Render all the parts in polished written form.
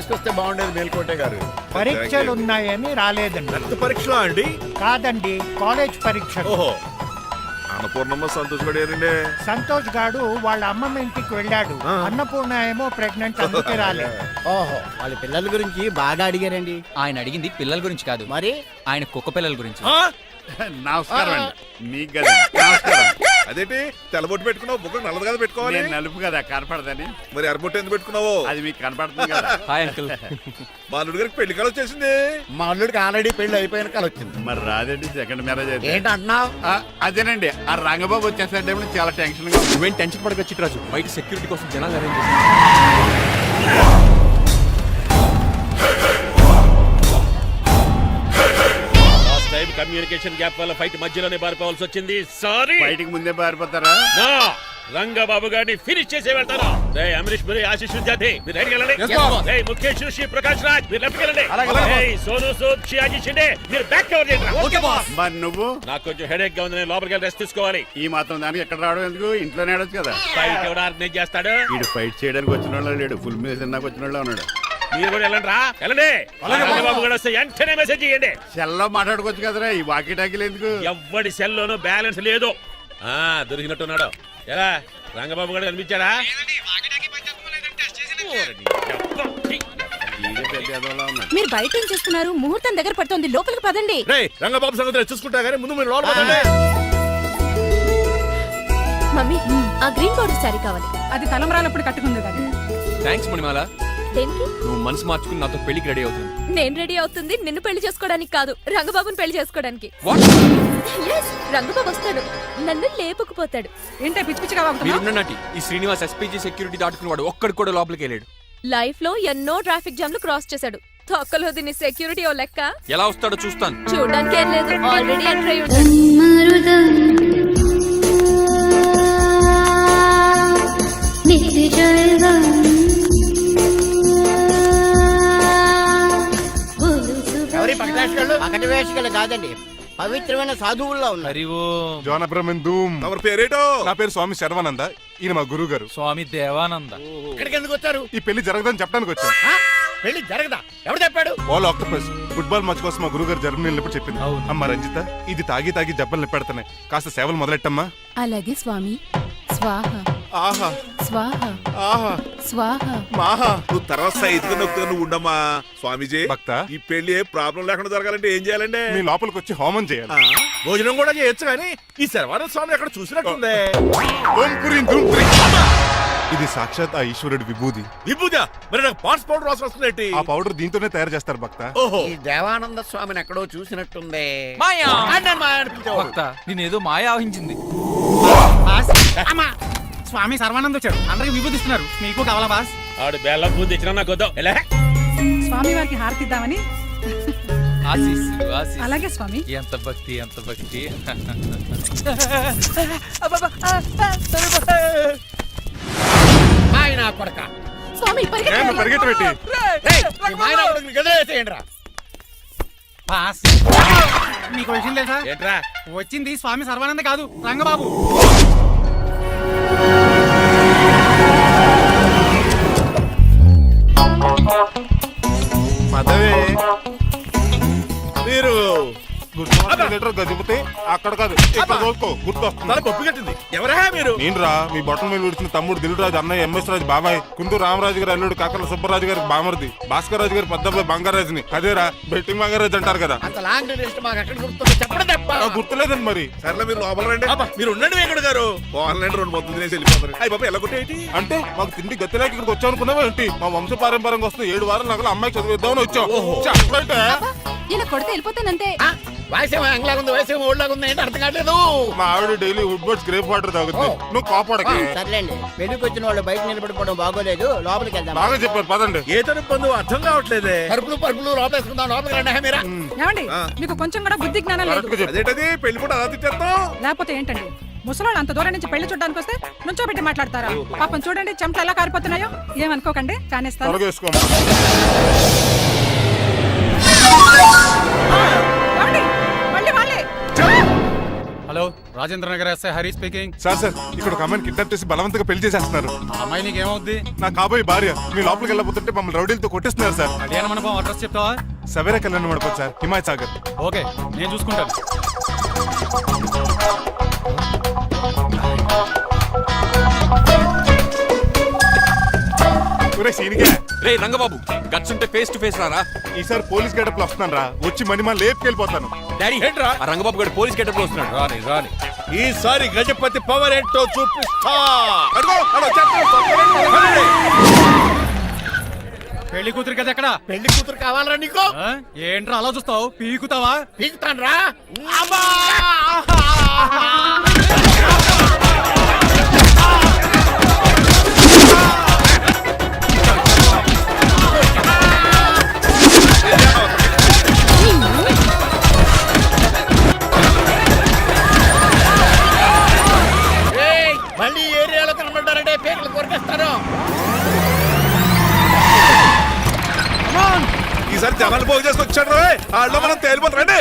తీసుకొస్తే బాగుండేది మేల్కోటే గారు. పరీక్షలు ఉన్నాయని రాలేదండి. రక్త పరీక్ష అండి? కాదండి, కాలేజ్ పరీక్షలు. ఓహో, అన్నపూర్ణమ్మ సంతోష్ గడేనండి. సంతోష్ గాడు వాళ్ళ అమ్మమ్మ ఇంటికి వెళ్ళాడు. అన్నపూర్ణ ఏమో ప్రెగ్నెంట్, అందుకే రాలేదు. ఓహో, వాళ్ళ పిల్లల గురించి బాగా అడిగారండి. ఆయన అడిగింది పిల్లల గురించి కాదు, మరి ఆయన కుక్క పిల్లల గురించి. నమస్కారం అండి. మీకు కదా నమస్కారం. అదేంటి తెల్లబొట్టు పెట్టుకున్నావు? బుక్క నల్లది కదా పెట్టుకోవాలి. నేను నలుపు కదా కనపడదని. మరి ఎర్రబొట్టు ఎందుకు పెట్టుకున్నావు? అది మీకు కనపడుతుంది కదా. Hi uncle. మా అల్లుడి గారికి పెళ్లి కాల వచ్చేసింది. మా అల్లుడికి ఆల్రెడీ పెళ్లి అయిపోయిన కాలం వచ్చింది. మరి రాదండి, సెకండ్ మ్యారేజ్ అయితే. ఏంటి అంటున్నావు? అదేనండి, ఆ రంగబాబు వచ్చేసరికి చాలా టెన్షన్ గా. నువ్వేం టెన్షన్ పడక చిట్రాజు, బయట సెక్యూరిటీ కోసం జనాలు అరేంజ్ కమ్యూనికేషన్ గ్యాప్ వల్ల ఫైట్ మధ్యలోనే పారిపోవాల్సి వచ్చింది. సారీ. బయటికి ముందే పారిపోతారా? రంగబాబు గారిని ఫినిష్ చేసే వెళ్తాను. అమరీష్ పురి, ఆశీష్ విద్యార్థి మీరు రైట్ వెళ్ళండి. ముఖేష్ ఋషి, ప్రకాష్ రాజ్ మీరు లెఫ్ట్ వెళ్ళండి. సోను సూద్, షియాజీ షిండే మీరు బ్యాక్ కవర్ చేయండి. మరి నువ్వు? నాకు కొంచెం హెడేక్ గా ఉంది, నేను లోపలికి వెళ్ళి రెస్ట్ తీసుకోవాలి. ఈ మాత్రం దానికి ఎక్కడ రావడం ఎందుకు? ఇంట్లోనే ఆడొచ్చు కదా. ఫైట్ ఎవరు ఆర్గనైజ్ చేస్తాడు? వీడు ఫైట్ చేయడానికి వచ్చిన వాళ్ళు లేడు, ఫుల్ మీద తిన్నాక వచ్చిన వాళ్ళు ఉన్నాడు. మీరు కూడా వెళ్ళండి రా, వెళ్ళండి. రంగబాబు గారు వస్తే వెంటనే మెసేజ్ చేయండి. సెల్లో మాట్లాడుకోవచ్చు కదరా, ఈ వాకీ టాకీలు ఎందుకు? ఎవ్వడి సెల్లోనూ బ్యాలెన్స్ లేదు. దొరికినట్టున్నాడు. ఎలా రంగబాబు గారు కనిపించాడా? మీరు బయట ఏం చేస్తున్నారు? ముహూర్తం దగ్గర పడుతోంది, లోపలికి పదండి. రంగబాబు సంగతి చూసుకుంటా గానీ ముందు మీరు లోపల పదండి. మమ్మీ, ఆ గ్రీన్ బోర్డర్ సారీ కావాలి. అది తలంబ్రాలప్పుడు కట్టుకుంది కదా. థ్యాంక్స్ మణిమాల. దేనికి? నువ్వు మనసు మార్చుకుని నాతో పెళ్లికి రెడీ అవుతుంది. నేను రెడీ అవుతుంది నిన్ను పెళ్లి చేసుకోవడానికి కాదు, రంగబాబుని పెళ్లి చేసుకోవడానికి. రంగబాబు వస్తాడు, నన్ను లేపుకుపోతాడు. ఏంటే పిచ్చి పిచ్చిగా వాగుతున్నావ్? మీరున్నటి ఈ శ్రీనివాస్ ఎస్పీజీ సెక్యూరిటీ దాటుకుని వాడు ఒక్కడు కూడా లోపలికి వెళ్ళాడు. లైఫ్ లో ఎన్నో ట్రాఫిక్ జామ్లు క్రాస్ చేశాడు. తొక్కలో దీన్ని సెక్యూరిటీ ఓ లెక్క. ఎలా వస్తాడో చూస్తాను. చూడడానికి ఏం లేదు, ఆల్రెడీ ఎంటర్ అయి ఉంటాడు. ఎవరి పకటి వేషగాళ్ళు కాదండి, పవిత్రమైన సాధువుల్లో ఉన్నారు. తమరి పేరేటో? నా పేరు స్వామి శర్వానంద, ఈయన మా గురువు గారు స్వామి దేవానంద. ఇక్కడికి ఎందుకు వచ్చారు? ఈ పెళ్లి జరగదని చెప్పడానికి వచ్చాం. పెళ్లి జరగదా? ఎవరు చెప్పాడు? వాళ్ళు ఆక్టోపస్ ఫుట్బాల్ మ్యాచ్ కోసం మా గురువు గారు జర్మనీ వెళ్ళినప్పుడు చెప్పింది. అమ్మ రంజిత, ఇది తాగి తాగి జబ్బలు నిప్పెడతాయి, కాస్త సేవలు మొదలెట్టమ్మా. అలాగే స్వామి. స్వాహ ఆహా స్వాహ ఆహా స్వాహ. మాహా, నువ్వు తర్వాత సైతుగా నొక్కుగా నువ్వు ఉండమ్మా. స్వామీజీ, భక్త, ఈ పెళ్లి ఏ ప్రాబ్లం లేకుండా జరగాలంటే ఏం చేయాలండి? మీ లోపలికి వచ్చి హోమం చేయాలి. భోజనం కూడా చేయొచ్చు కానీ ఈ శర్వానంద స్వామి ఎక్కడ చూసినట్టుంది. ఓం పురీం ధూం పురీం. ఇది సాక్షాత్ ఆ ఈశ్వరుడి విభూది. విభూదా? మరి నాకు పాన్స్ పౌడర్ వాసన వస్తుంది. ఆ పౌడర్ దీంతోనే తయారు చేస్తారు భక్త. ఓహో, ఈ దేవానంద స్వామిని ఎక్కడో చూసినట్టుంది. మాయా అనిపించేవాడు. భక్త, నేనేదో మాయ ఆవహించింది. స్వామి సర్వానంద్ వచ్చాడు, అందరికి విభూతిస్తున్నారు. మీకు కావాలా బాస్? ఆడు బెల్లం పూజ తెచ్చినా నాకు వద్దాం. స్వామి వారికి హారతి ఇద్దామని. ఆశీస్సులు, ఆశీస్సులు. అలాగే స్వామి. ఎంత భక్తి, ఎంత భక్తి. ఆయన కొడక స్వామి పరిగెట్టు పెట్టి బాస్, మీకు విషయం తెలుసా? ఏంట్రా? వచ్చింది స్వామి సర్వానంద కాదు, రంగబాబు. పదవే మీరు గజపతి అక్కడ కాదు, ఇక్కడ చూసుకో, గుర్తొస్తుంది. పప్పు కట్టింది. ఎవరా మీరు? నేనురా, మీ బొట్టల మీద విడిచిన తమ్ముడు దిల్ రాజు, అన్నయ్య ఎంఎస్ రాజు బాబాయ్, కుందూరు రామరాజు గారి అల్లుడు కాకల సుబ్బరాజు గారికి బామర్ది, భాస్కర్ రాజు గారి పెద్దబ్బాయి బంగారాజుని. అదేరా బెట్టింగ్ బంగారాజు అంటారు కదా. అంత లాంగ్ లిస్ట్ మాకు ఎక్కడ గుర్తుంది? చెప్పడం తప్ప. గుర్తులేదండి మరి. సర్లే మీరు లోపల రండి. మీరు ఉండండి వెంకట గారు. ఆన్లైన్ రెండు మొత్తం తినేసి వెళ్ళిపోతారు. అయ్యి బాబా ఎలా కొట్టేటి అంటే మాకు తిండి గతిలేక ఇక్కడికి వచ్చాం అనుకున్నావా ఏంటి? మా వంశ పారంపర్యంగా వస్తుంది 7 వారాలు నగలు అమ్మాయికి చదివిద్దామని వచ్చాం. చెప్పంటే ఇలా కొడితే వెళ్ళిపోతానంతే. వయసేమో ఎంగ్లాగా ఉంది, వయసేమో ఓల్డ్లాగా ఉంది, ఏంటి అర్థం కావట్లేదు. మా ఆవిడ daily Woodward's gripe water తాగుతుంది, నువ్వు కాపాడక. సర్లేండి, పెళ్లికి వచ్చిన వాళ్ళు బయట నిలబడిపోవడం బాగోలేదు, లోపలికి వెళ్దాం. బాగా చెప్పారు, పదండి. ఏ తరపు అర్థం కావట్లేదే. పరుపులు లోపేసుకుందాం, లోపలికి రండి. మీరా ఏమండి, మీకు కొంచెం కూడా బుద్ధి జ్ఞానం లేదు. అదేంటది పెళ్లి కూడా అలా తిట్టేస్తాం? లేకపోతే ఏంటండి, ముసలాడు అంత దూరం నుంచి పెళ్లి చూడడానికి వస్తే నుంచోబెట్టి మాట్లాడతారా? పాపం చూడండి చెమటలు ఎలా కారిపోతున్నాయో. ఏమనుకోకండి, కానిస్తాను. మళ్ళీ వాళ్ళే. Hello hello Rajendra Nagar SI Hari speaking. Sir ఇక్కడ ఒక అమ్మాయిని కిడ్నాప్ చేసి బలవంతంగా పెళ్లి చేసేస్తున్నారు. ఆ అమ్మాయి నీకేమవుద్ది? నా కాబోయే భార్య. మీ లోపలికి వెళ్ళబోతుంటే మమ్మల్ని రౌడీలతో కొట్టిస్తున్నారు సార్. కళ్యాణ మండపం అడ్రస్ చెప్తావా? సవేరా కళ్యాణ మండపం సార్, హిమాయత్ సాగర్. ఓకే, నేను చూసుకుంటాను. రే రంగబాబు, గట్స్ ఉంటే ఫేస్ టు ఫేస్ రారా. ఈసారి పోలీస్ గెటప్ లో వస్తున్నాను రా, వచ్చి మణిమా లేపుకెళ్ళిపోతాను. డాడీ ఏంట్రా? ఆ రంగబాబు గారు పోలీస్ గెటప్ లో వస్తున్నాడు. రాని రాని ఈసారి గజపతి పవర్ ఏంటో చూపిస్తా. పెళ్లి కూతురు కదా ఎక్కడ? పెళ్లి కూతురు కావాలరా నీకు? ఏంట్రా అలా చూస్తావు? పీకుతావా? పీకుతాను రా. మళ్ళీ ఏరియాలో కనబడ్డారంటే పేర్లు కొరికేస్తాను. ఈసారి జనాలు పోగు చేసుకొచ్చాడు రా. ఆడలో మనం తేలిపోతాం రండి.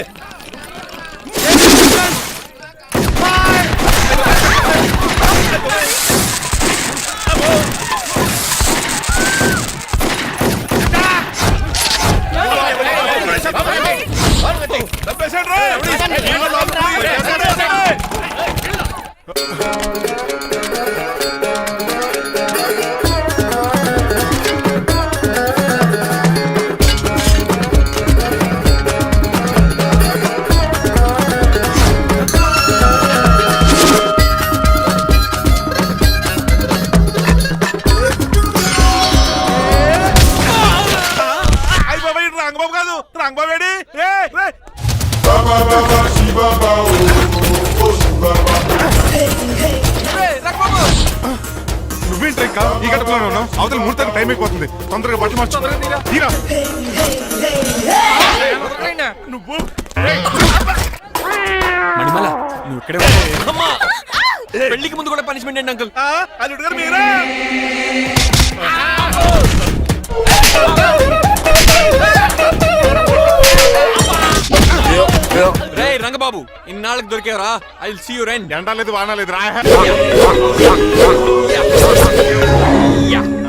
చంపేశాడు రా. రంగబాబు కాదు, రంగబాబు ఏడి? నువ్వేంటి ఇంకా ఈ గడపలోనే ఉన్నావు? అవతల ముహూర్తానికి టైం అయిపోతుంది. తొందరగా బట్టలు మార్చు. తీరా. నువ్వు మణిమల, నువ్వు ఇక్కడే ఉన్నావు. పెళ్లికి ముందు కూడా పనిష్మెంట్ ఏంటి అంకుల్? అల్లుడు గారు మీరా? రే రంగబాబు, ఇన్నాళ్ళకి దొరికేవరా. I will see you friend. ఎండాలేదు వానాలేదు రా.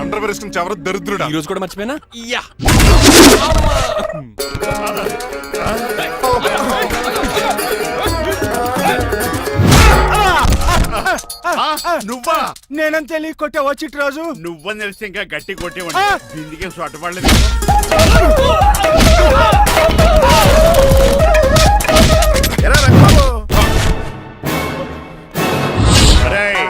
అండర్ వేసుకుని చెవర దరిద్రుడా. ఈ రోజు కూడా మర్చిపోయినా. యా నువ్వా? నేనంత తెలియ కొట్టే వచ్చి రోజు నువ్వని తెలిసి ఇంకా గట్టి కొట్టేవాడి. బిందికే సొట్టపడలేదు. ఎరా రంగబాబు, అరేయ్,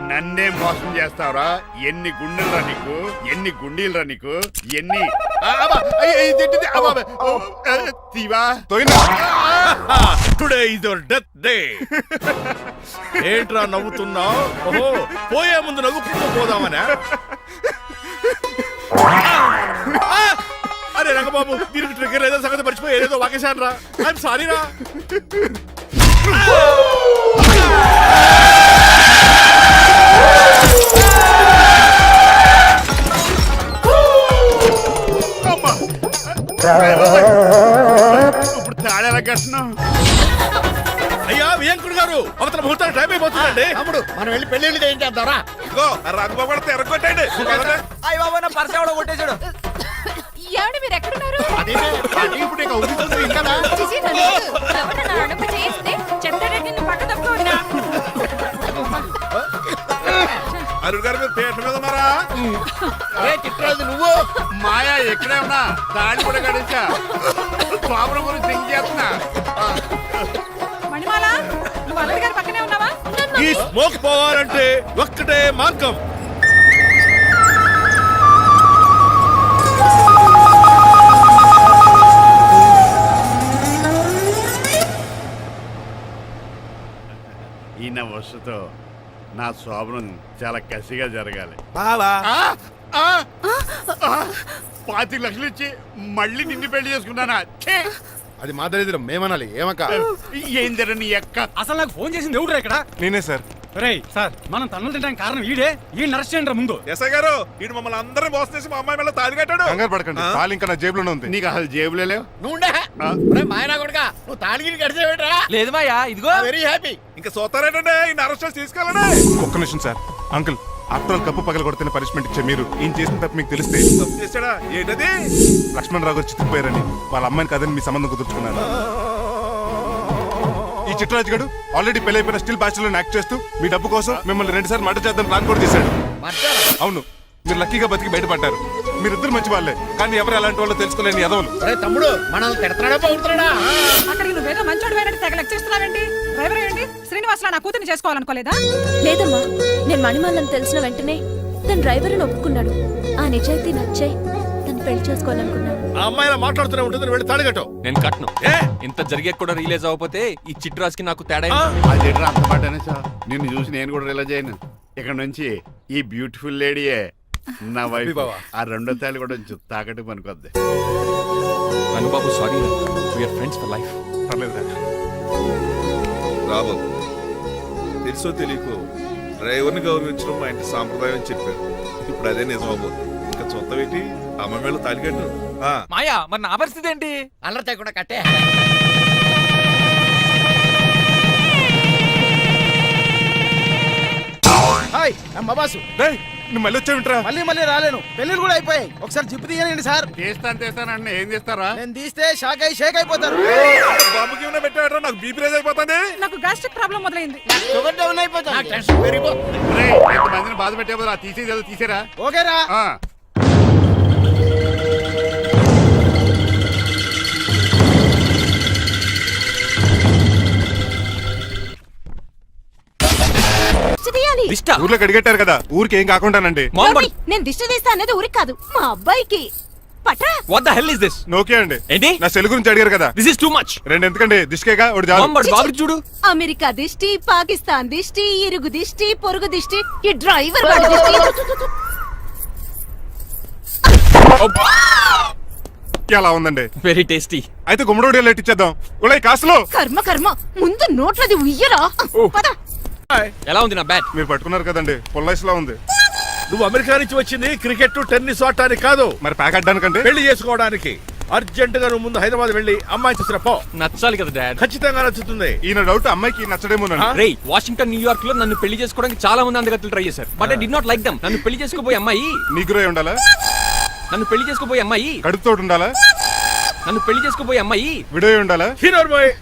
నన్నే మోసం చేస్తావురా? ఎన్ని గుండెలరా నీకు? ఎన్ని గుండీలరా నీకు? ఎన్ని తీవా? Today is your death day. ఏంట్రా నవ్వుతున్నావు? ఓహో, పోయే ముందు నవ్వుకుంటూ పోదామనా? అరే రంగబాబు, దీనికి ట్రిగ్గర్ ఏదో సంగతి మర్చిపోయి ఏదో వాకేశాను రా. ఐఎమ్ సారీ రా. ఇప్పుడు తాడేలా కట్టినావు? అయ్యా వియంకుడు గారు, అవతల ముహూర్తానికి టైం అయిపోతుందండి. తమ్ముడు, మనం వెళ్ళి పెళ్లి చేయించేద్దారా? ఇదిగో ఆ రంగబాబు కూడా ఎరగొట్టండి. అయ్య బాబా, నా పర్స్ ఎవడో కొట్టేశాడు. ఏమండి మీరు ఎక్కడున్నారు? ఇప్పుడు ఇక ఉరుకుతుంది ఇంకా. చిచి, నన్ను ఎవరన్నా అడుపు చేస్తే చెత్తరెడ్డిని పక్క తప్పుకోండా. అరుణ్ గారు మీరు పేట మీద ఉన్నారా? చిట్రాజు నువ్వు మాయా ఎక్కడే ఉన్నా తాడి కూడా గడించా. స్వామి గురించి థింక్ చేస్తున్నా. మణిమాల, నువ్వు అల్లుడి గారి పక్కనే ఉన్నావా? ఈ స్మోక్ పోవాలంటే ఒక్కటే మార్గం. ఈయన వస్తుతో నా శోభనం చాలా కసిగా జరగాలి. బావా, 25 లక్షలు ఇచ్చి మళ్ళీ నిన్ను పెళ్లి చేసుకున్నానా? ఛే! అది మా దరిద్రం, మేమనాలి. ఏమక్క ఏం జరని ఎక్క. అసలు నాకు ఫోన్ చేసింది ఎవడురా ఇక్కడ? నేనే సార్. రేయ్ సార్ మనం తన్నులు తినడానికి కారణం ఈడే ఈ అరెస్ట్ చేయండి ముందు. ఎస్ఐ గారు వీడు మమ్మల్ని అందరినీ మోసం చేసి మా అమ్మాయి మీద తాళి కట్టాడు. కంగారు పడకండి, తాళి ఇంకా నా జేబులోనే ఉంది. నీకు అసలు జేబులే లేవు. నువ్వు మాయనా కొడుకా నువ్వు తాళగిరి కడిచేవేట్రా? లేదు మాయా, ఇదిగో వెరీ హ్యాపీ. ఇంకా సోతారేటండి ఈ అరెస్ట్ చేసి తీసుకెళ్ళండి. ఒక్క నిమిషం sir. Uncle, after all cup పగల కొడితేనే పనిష్మెంట్ ఇచ్చే మీరు ఈయన చేసిన తప్పు మీకు తెలిస్తే తప్పు చేశాడా? ఏంటది? లక్ష్మణ్ రావు గారు చితికిపోయారని వాళ్ళ అమ్మాయిని కదని మీ సంబంధం కుదుర్చుకున్నారు. ఈ చిట్రాజ్ గడు ఆల్రెడీ పెళ్ళైపోయిన స్టిల్ బ్యాచులర్ యాక్ట్ చేస్తూ మీ డబ్బు కోసం మిమ్మల్ని 2 సార్లు మర్డర్ చేద్దాం ప్లాన్ కూడా చేశాడు. అవును, మీరు లక్కీగా బతికి బయటపడ్డారు. మీరిద్దరు మంచి వాళ్ళే, కానీ ఎవరు ఎలాంటి వాళ్ళు తెలుసుకోలేని ఎదవలు. తమ్ముడు మనల్ని తిడతాడా బాగుంటాడా? అక్కడికి నువ్వేదో మంచోడు వేరే తెగ లెక్చేస్తున్నావేంటి? డ్రైవర్ ఏంటి? శ్రీనివాసరావు నా కూతుర్ని చేసుకోవాలనుకోలేదా? లేదమ్మా, నేను మణిమాలని తెలిసిన వెంటనే తన డ్రైవర్ ఒప్పుకున్నాడు. ఆ నిజాయితీ నచ్చాయి తను పెళ్లి చేసుకోవాలనుకున్నాను. ఆ అమ్మాయిలా మాట్లాడుతూనే ఉంటుంది, వెళ్ళి తాళి కట్టు. నేను కట్ను. ఏ? ఇంత జరిగే కూడా రియలైజ్ అవ్వకపోతే ఈ చిట్రాజ్ కి నాకు తేడా ఆ? ఏంటి? అదేట్రా అంత పాటనే సార్, నిన్ను చూసి నేను కూడా రిలైజ్ అయ్యాను. ఇక్కడ నుంచి ఈ బ్యూటిఫుల్ లేడీయే నా వైఫ్. ఆ రెండో తాళి కూడా తాకట్టు పనికొద్ది. Rangababu sorry, we are friends for life. పర్లేదు. రాబాబు, తెలుసో తెలియకో డ్రైవర్ని గౌరవించడం మా ఇంటి సాంప్రదాయం అని చెప్పారు. ఇప్పుడు అదే నిజం అవ్వబోతుంది. ఇంకా చూద్దాం ఏంటి? అమ్మ మీద తాళి కట్టు. మాయా, మరి నా పరిస్థితి ఏంటి? అల్లరితే కూడా కట్టే. హాయ్ అమ్మ బాసు. డేయ్, నువ్వు మళ్ళీ వచ్చావింట్రా? మళ్ళీ రాలేను, పెళ్ళిళ్ళు కూడా అయిపోయాయి. ఒకసారి జిప్పు తీయండి సార్. చేస్తాను ఏం చేస్తారా? నేను తీస్తే షేక్ అయిపోతారు. బాబుకి ఏమైనా పెట్టాడు? నాకు బీపీ రేజ్ అయిపోతుంది. నాకు గ్యాస్ట్రిక్ ప్రాబ్లం మొదలైంది. షుగర్ డౌన్ అయిపోతాను. మందిని బాధ పెట్టే బదులు తీసేది తీసేరా. ఓకేరా. దిష్ట? ఊర్లోకి అడిగట్టారు కదా, ఊరికి ఏం కాకుండానండి. నేను దిష్టి తీస్తా అనేది ఊరికి కాదు, మా అబ్బాయికి. పట్రా. What the hell is this? Okay అండి. ఏంటి? నా సెల్ గురించి అడిగారు కదా, దిస్ ఇస్ టూ మచ్. 2 ఎందుకండి? దిష్కేగా ఒకటి చాలు. బాబు చూడు. అమెరికా దిష్టి, పాకిస్తాన్ దిష్టి, ఇరుగు దిష్టి, పొరుగు దిష్టి, ఈ డ్రైవర్ వాడి దిష్టి. ఎలా ఉందండి? Very tasty. అయితే గుమ్మడి లైట్ ఇచ్చేద్దాం. ఉలై కాసులో. కర్మ ముందు నోట్లది ఉయ్యరా. పద. ఎలా ఉంది నా బ్యాట్? మీరు పట్టుకున్నారు కదండి, పొల్లైస్ లా ఉంది. నువ్వు అమెరికా నుంచి వచ్చింది క్రికెట్ టెన్నిస్ ఆడటానికి కాదు, మరి ప్యాక్ అడ్డానికంటే. పెళ్లి చేసుకోవడానికి. అర్జెంట్ గా నువ్వు ముందు హైదరాబాద్ వెళ్ళి అమ్మాయి చూసిన పో. నచ్చాలి కదా డాడ్. ఖచ్చితంగా నచ్చుతుంది. ఈయన డౌట్ అమ్మాయికి నచ్చడేమోనండి. రే, వాషింగ్టన్, న్యూయార్క్ లో నన్ను పెళ్లి చేసుకోవడానికి చాలా మంది అందగత్తలు ట్రై చేశారు. But I did not like them. నన్ను పెళ్లి చేసుకోబోయే అమ్మాయి నీగురై ఉండాలా? నన్ను పెళ్లి చేసుకోబోయే అమ్మాయి కడుపుతోటి ఉండాలా? నన్ను పెళ్లి చేసుకోబోయే అమ్మాయి విడోయి ఉండాలా? Hero boy.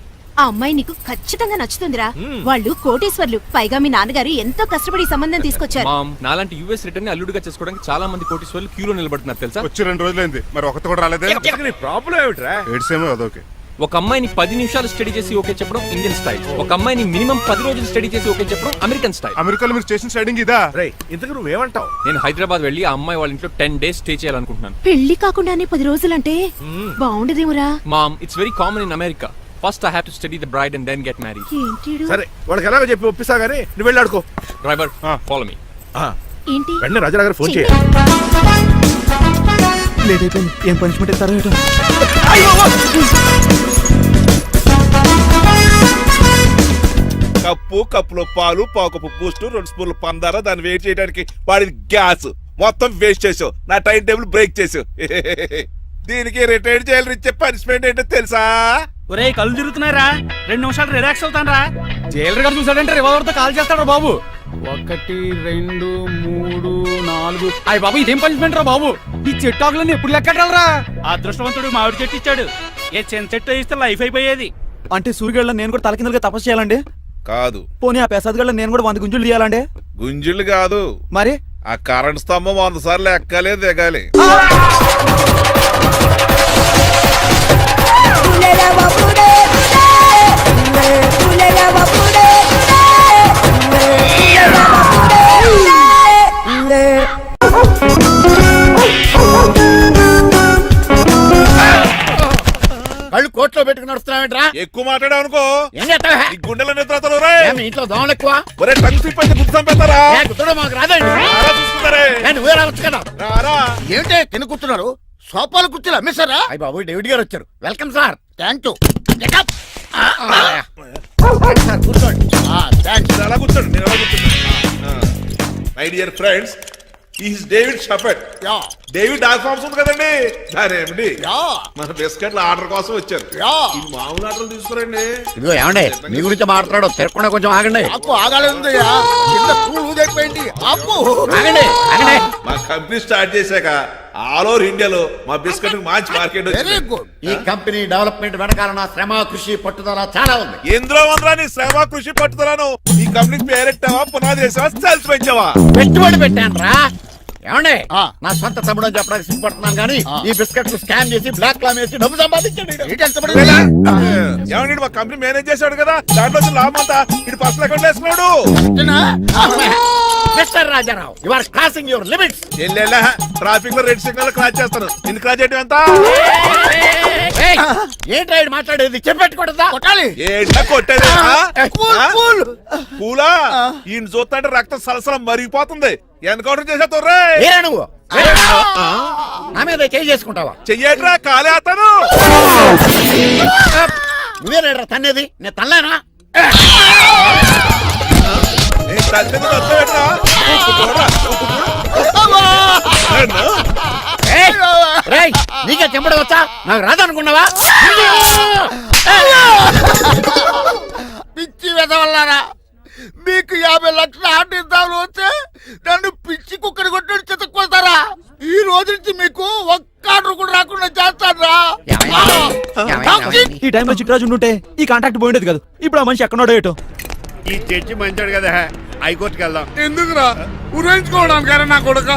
ఆ అమ్మాయి నీకు ఖచ్చితంగా నచ్చుతుందిరా. వాళ్ళు కోటేశ్వర్లు, పైగా మీ నాన్నగారు ఎంతో కష్టపడి ఈ సంబంధం తీసుకొచ్చారు. మామ్, నాలాంటి యూఎస్ రిటర్న్ ని అల్లుడిగా చేసుకోవడానికి చాలా మంది కోటీశ్వర్లు క్యూలో నిలబడుతున్నారు తెలుసా? వచ్చి 2 రోజులైంది, మరి ఒకటి కూడా రాలేదే. నీ ప్రాబ్లం ఏమిట్రా? ఏడ్సేమో అదొకే. ఒక అమ్మాయిని 10 నిమిషాలు స్టడీ చేసి ఓకే చెప్పడం ఇండియన్ స్టైల్. ఒక అమ్మాయిని మినిమం 10 రోజులు స్టడీ చేసి ఓకే చెప్పడం అమెరికన్ స్టైల్. అమెరికాలో మీరు చేసిన స్టైడింగ్ ఇదా? రే, ఇంతకు నువ్వేమంటావు? నేను హైదరాబాద్ వెళ్ళి ఆ అమ్మాయి వాళ్ళ ఇంట్లో 10 days స్టే చేయాలనుకుంటున్నాను. పెళ్లి కాకుండానే 10 రోజులంటే బాగుండదేమురా. Mom, it's very common in America. First I have to study the bride and then get married. ఏంటి సరే, వాళ్ళకి ఎలాగో చెప్పి ఒప్పిస్తా గానీ నువ్వు వెళ్ళి ఆడుకో. Driver, follow me. ఏంటి? వెంటనే రాజా గారు ఫోన్ చేయాలి. ఏం పనిష్మెంట్ ఇస్తారో ఏటో. కప్పులో పాలు, పావుకప్పు బూస్ట్, 2 స్పూన్లు పందార, దాన్ని వేట్ చేయడానికి వాడి గ్యాస్ మొత్తం వేస్ట్ చేసావు. నా టైం టేబుల్ బ్రేక్ చేసావు. దీనికి రిటైర్ చేయాలని ఇచ్చే పనిష్మెంట్ ఏంటో తెలుసా? ఒరే, కళ్ళు తిరుగుతున్నారా? 2 నిమిషాలు రిలాక్స్ అవుతాను రా. జైలర్ గారు చూసాడంటే రివాల్వర్ తో కాల్ చేస్తాడు బాబు. 1 2 3 4. అయ్య బాబు, ఇదేం పనిష్మెంట్ రా బాబు? ఈ చెట్టు ఆకులన్నీ ఎప్పుడు లెక్కట్టాలరా? అదృష్టవంతుడు మామిడి చెట్టు ఇచ్చాడు. ఏ చిన్న చెట్టు ఇస్తే లైఫ్ అయిపోయేది. అంటే సూర్యగళ్ళ నేను కూడా తలకిందలుగా తపస్సు చేయాలండి? కాదు. పోనీ ఆ పెసాద్ నేను కూడా 100 గుంజులు తీయాలండి? గుంజులు కాదు, మరి ఆ కరెంట్ స్తంభం 100 సార్లు ఎక్కాలి, దిగాలి. కళ్ళు కోట్లో పెట్టుకుని నడుస్తున్నావేంట్రా? ఎక్కువ మాట్లాడావు అనుకో ఏం చేస్తావా? ఈ గుండెల నిద్రతలు రే. మీ ఇంట్లో దోమలు ఎక్కువ? ఒరే, టంగ్ స్లిప్ అయితే గుర్తు చంపేస్తారా? కుట్టడం మాకు రాదండి. రారా చూసుకుంటారే. నువ్వే రావచ్చు కదా. రారా. ఏమిటే కింద కూర్చున్నారు? సోఫాలు కుర్చీలు అమ్మేశారా? అయ్య బాబు, డేవిడ్ గారు వచ్చారు. Welcome sir. Thank you. Sir కూర్చోండి. థ్యాంక్స్. మీరు అలా కూర్చోండి, మీరు అలా కూర్చోండి. My dear friends, is David Shaffet. Yeah David dock farms ఉంది కదండి, దానేమిటి యా మన బిస్కెట్ల ఆర్డర్ కోసం వచ్చారు. యా ఈ మామూలు ఆర్డర్లు తీసుకురండి. ఇదిగో ఏమండి మీ గురించి మాట్లాడు, తిరగకుండా కొంచెం ఆగండి. అప్పు ఆగాలందయ్యా, కింద కూల్ ఊదైపోయింది. అప్పు ఆగండి ఆగండి. మా కంపెనీ స్టార్ట్ చేశాక ఆల్ ఓవర్ ఇండియాలో మా బిస్కెట్ మంచి మార్కెట్ వెరీ వచ్చింది. గుడ్. ఈ కంపెనీ డెవలప్మెంట్ వెనకాల నా శ్రమ కృషి పట్టుదల చాలా ఉంది. ఎందులో ఉందిరా నీ శ్రమ కృషి పట్టుదలను? ఈ కంపెనీకి పేరెట్టావా, పునాది వేసావా, సెల్స్ పెంచావా? పెట్టుబడి పెట్టాను రా. ఏమండి నా సొంత తమ్ముడు అని చెప్పడానికి సిగ్గుపడుతున్నాను కానీ ఈ బిస్కెట్ స్కామ్ చేసి బ్లాక్ క్లామ్ వేసి డబ్బు సంపాదించండి. ఏమన్నా మా కంపెనీ మేనేజ్ చేశాడు కదా, దాంట్లో వచ్చిన లాభం అంతా ఇటు పర్సనల్ అకౌంట్ వేసుకున్నాడు. Mister Rajarao, you are crossing your limits. Traffic లో రెడ్ సిగ్నల్ క్రాస్ చేస్తాను. ఇన్ని క్రాస్ చేయడం ఎంత? ఏంట్రా ఇది మాట్లాడేది? చెప్పెట్టుకూడదా? కొట్టాలి. ఏంటా కొట్టేది? పూలా ఈయన చూస్తుంటే రక్తం సలసలం మరిగిపోతుంది. ఎన్కౌంటర్ చేసేతో ఏరా నువ్వు నా మీద చేయి చేసుకుంటావా? చెయ్యట్రా, కాలే అతను. నువ్వేరా తన్నేది? నేను తనలేనా? నీకే చెంపడం వచ్చా? నాకు రాదనుకున్నావా? పిచ్చి వెదవల్లారా, మీకు 50 లక్షల ఆట ఇద్దామని వస్తే నన్ను పిచ్చి కుక్కడి కొట్టాడు చెతక్కుపోతారా? ఈ రోజు నుంచి మీకు ఒక్క ఆర్డర్ కూడా రాకుండా చేస్తారా? ఈ టైంలో చిట్రాజు ఉంటే ఈ కాంటాక్ట్ పోయిండేది కాదు. ఇప్పుడు ఆ మనిషి ఎక్కడో ఏటో. ఈ చర్చి మంచాడు కదా, హైకోర్టుకి వెళ్దాం. ఎందుకురా ఉరేంచుకోవడానికి? నా కొడుక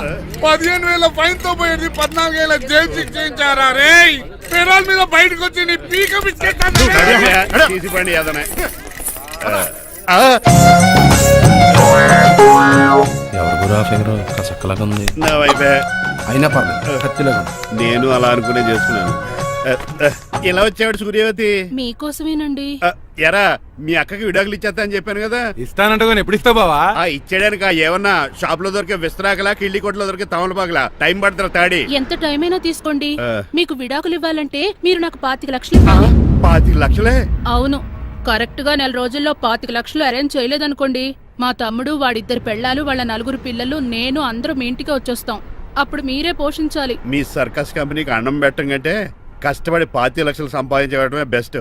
15,000 ఫైన్ తో పోయేది 14,000 జైలు శిక్ష చేయించారా రే? పెరాల మీద బయటకు వచ్చి నీ పీక తీసి పండి ఏదనే. నా వైపే అయినా పర్లేదు, కత్తిలాగా నేను అలా అనుకునే చేసుకున్నాను. ఇలా వచ్చాడు సూర్యవతి. మీకోసమేనండి. ఎరా మీ అక్కకి విడాకులు ఇచ్చేస్తా అని చెప్పాను కదా. ఇస్తానంటే ఎప్పుడు ఇస్తావు బావా? ఇచ్చేయడానికి ఏమన్నా షాప్ లో దొరికే విస్తరాకలా, కిళ్ళి కొట్లో దొరికే తమలపాకలా టైం పడుతున్నా తాడి. ఎంత టైం అయినా తీసుకోండి. మీకు విడాకులు ఇవ్వాలంటే మీరు నాకు 25 లక్షలు ఇవ్వాలి. 25 లక్షలే? అవును, కరెక్ట్ గా 4 రోజుల్లో 25 లక్షలు అరేంజ్ చేయలేదనుకోండి, మా తమ్ముడు, వాడిద్దరు పెళ్ళాలు, వాళ్ళ 4 పిల్లలు, నేను అందరూ మీ ఇంటికి వచ్చేస్తాం. అప్పుడు మీరే పోషించాలి. మీ సర్కస్ కంపెనీకి అన్నం పెట్టం కంటే కష్టపడి 25 లక్షలు సంపాదించడమే బెస్ట్.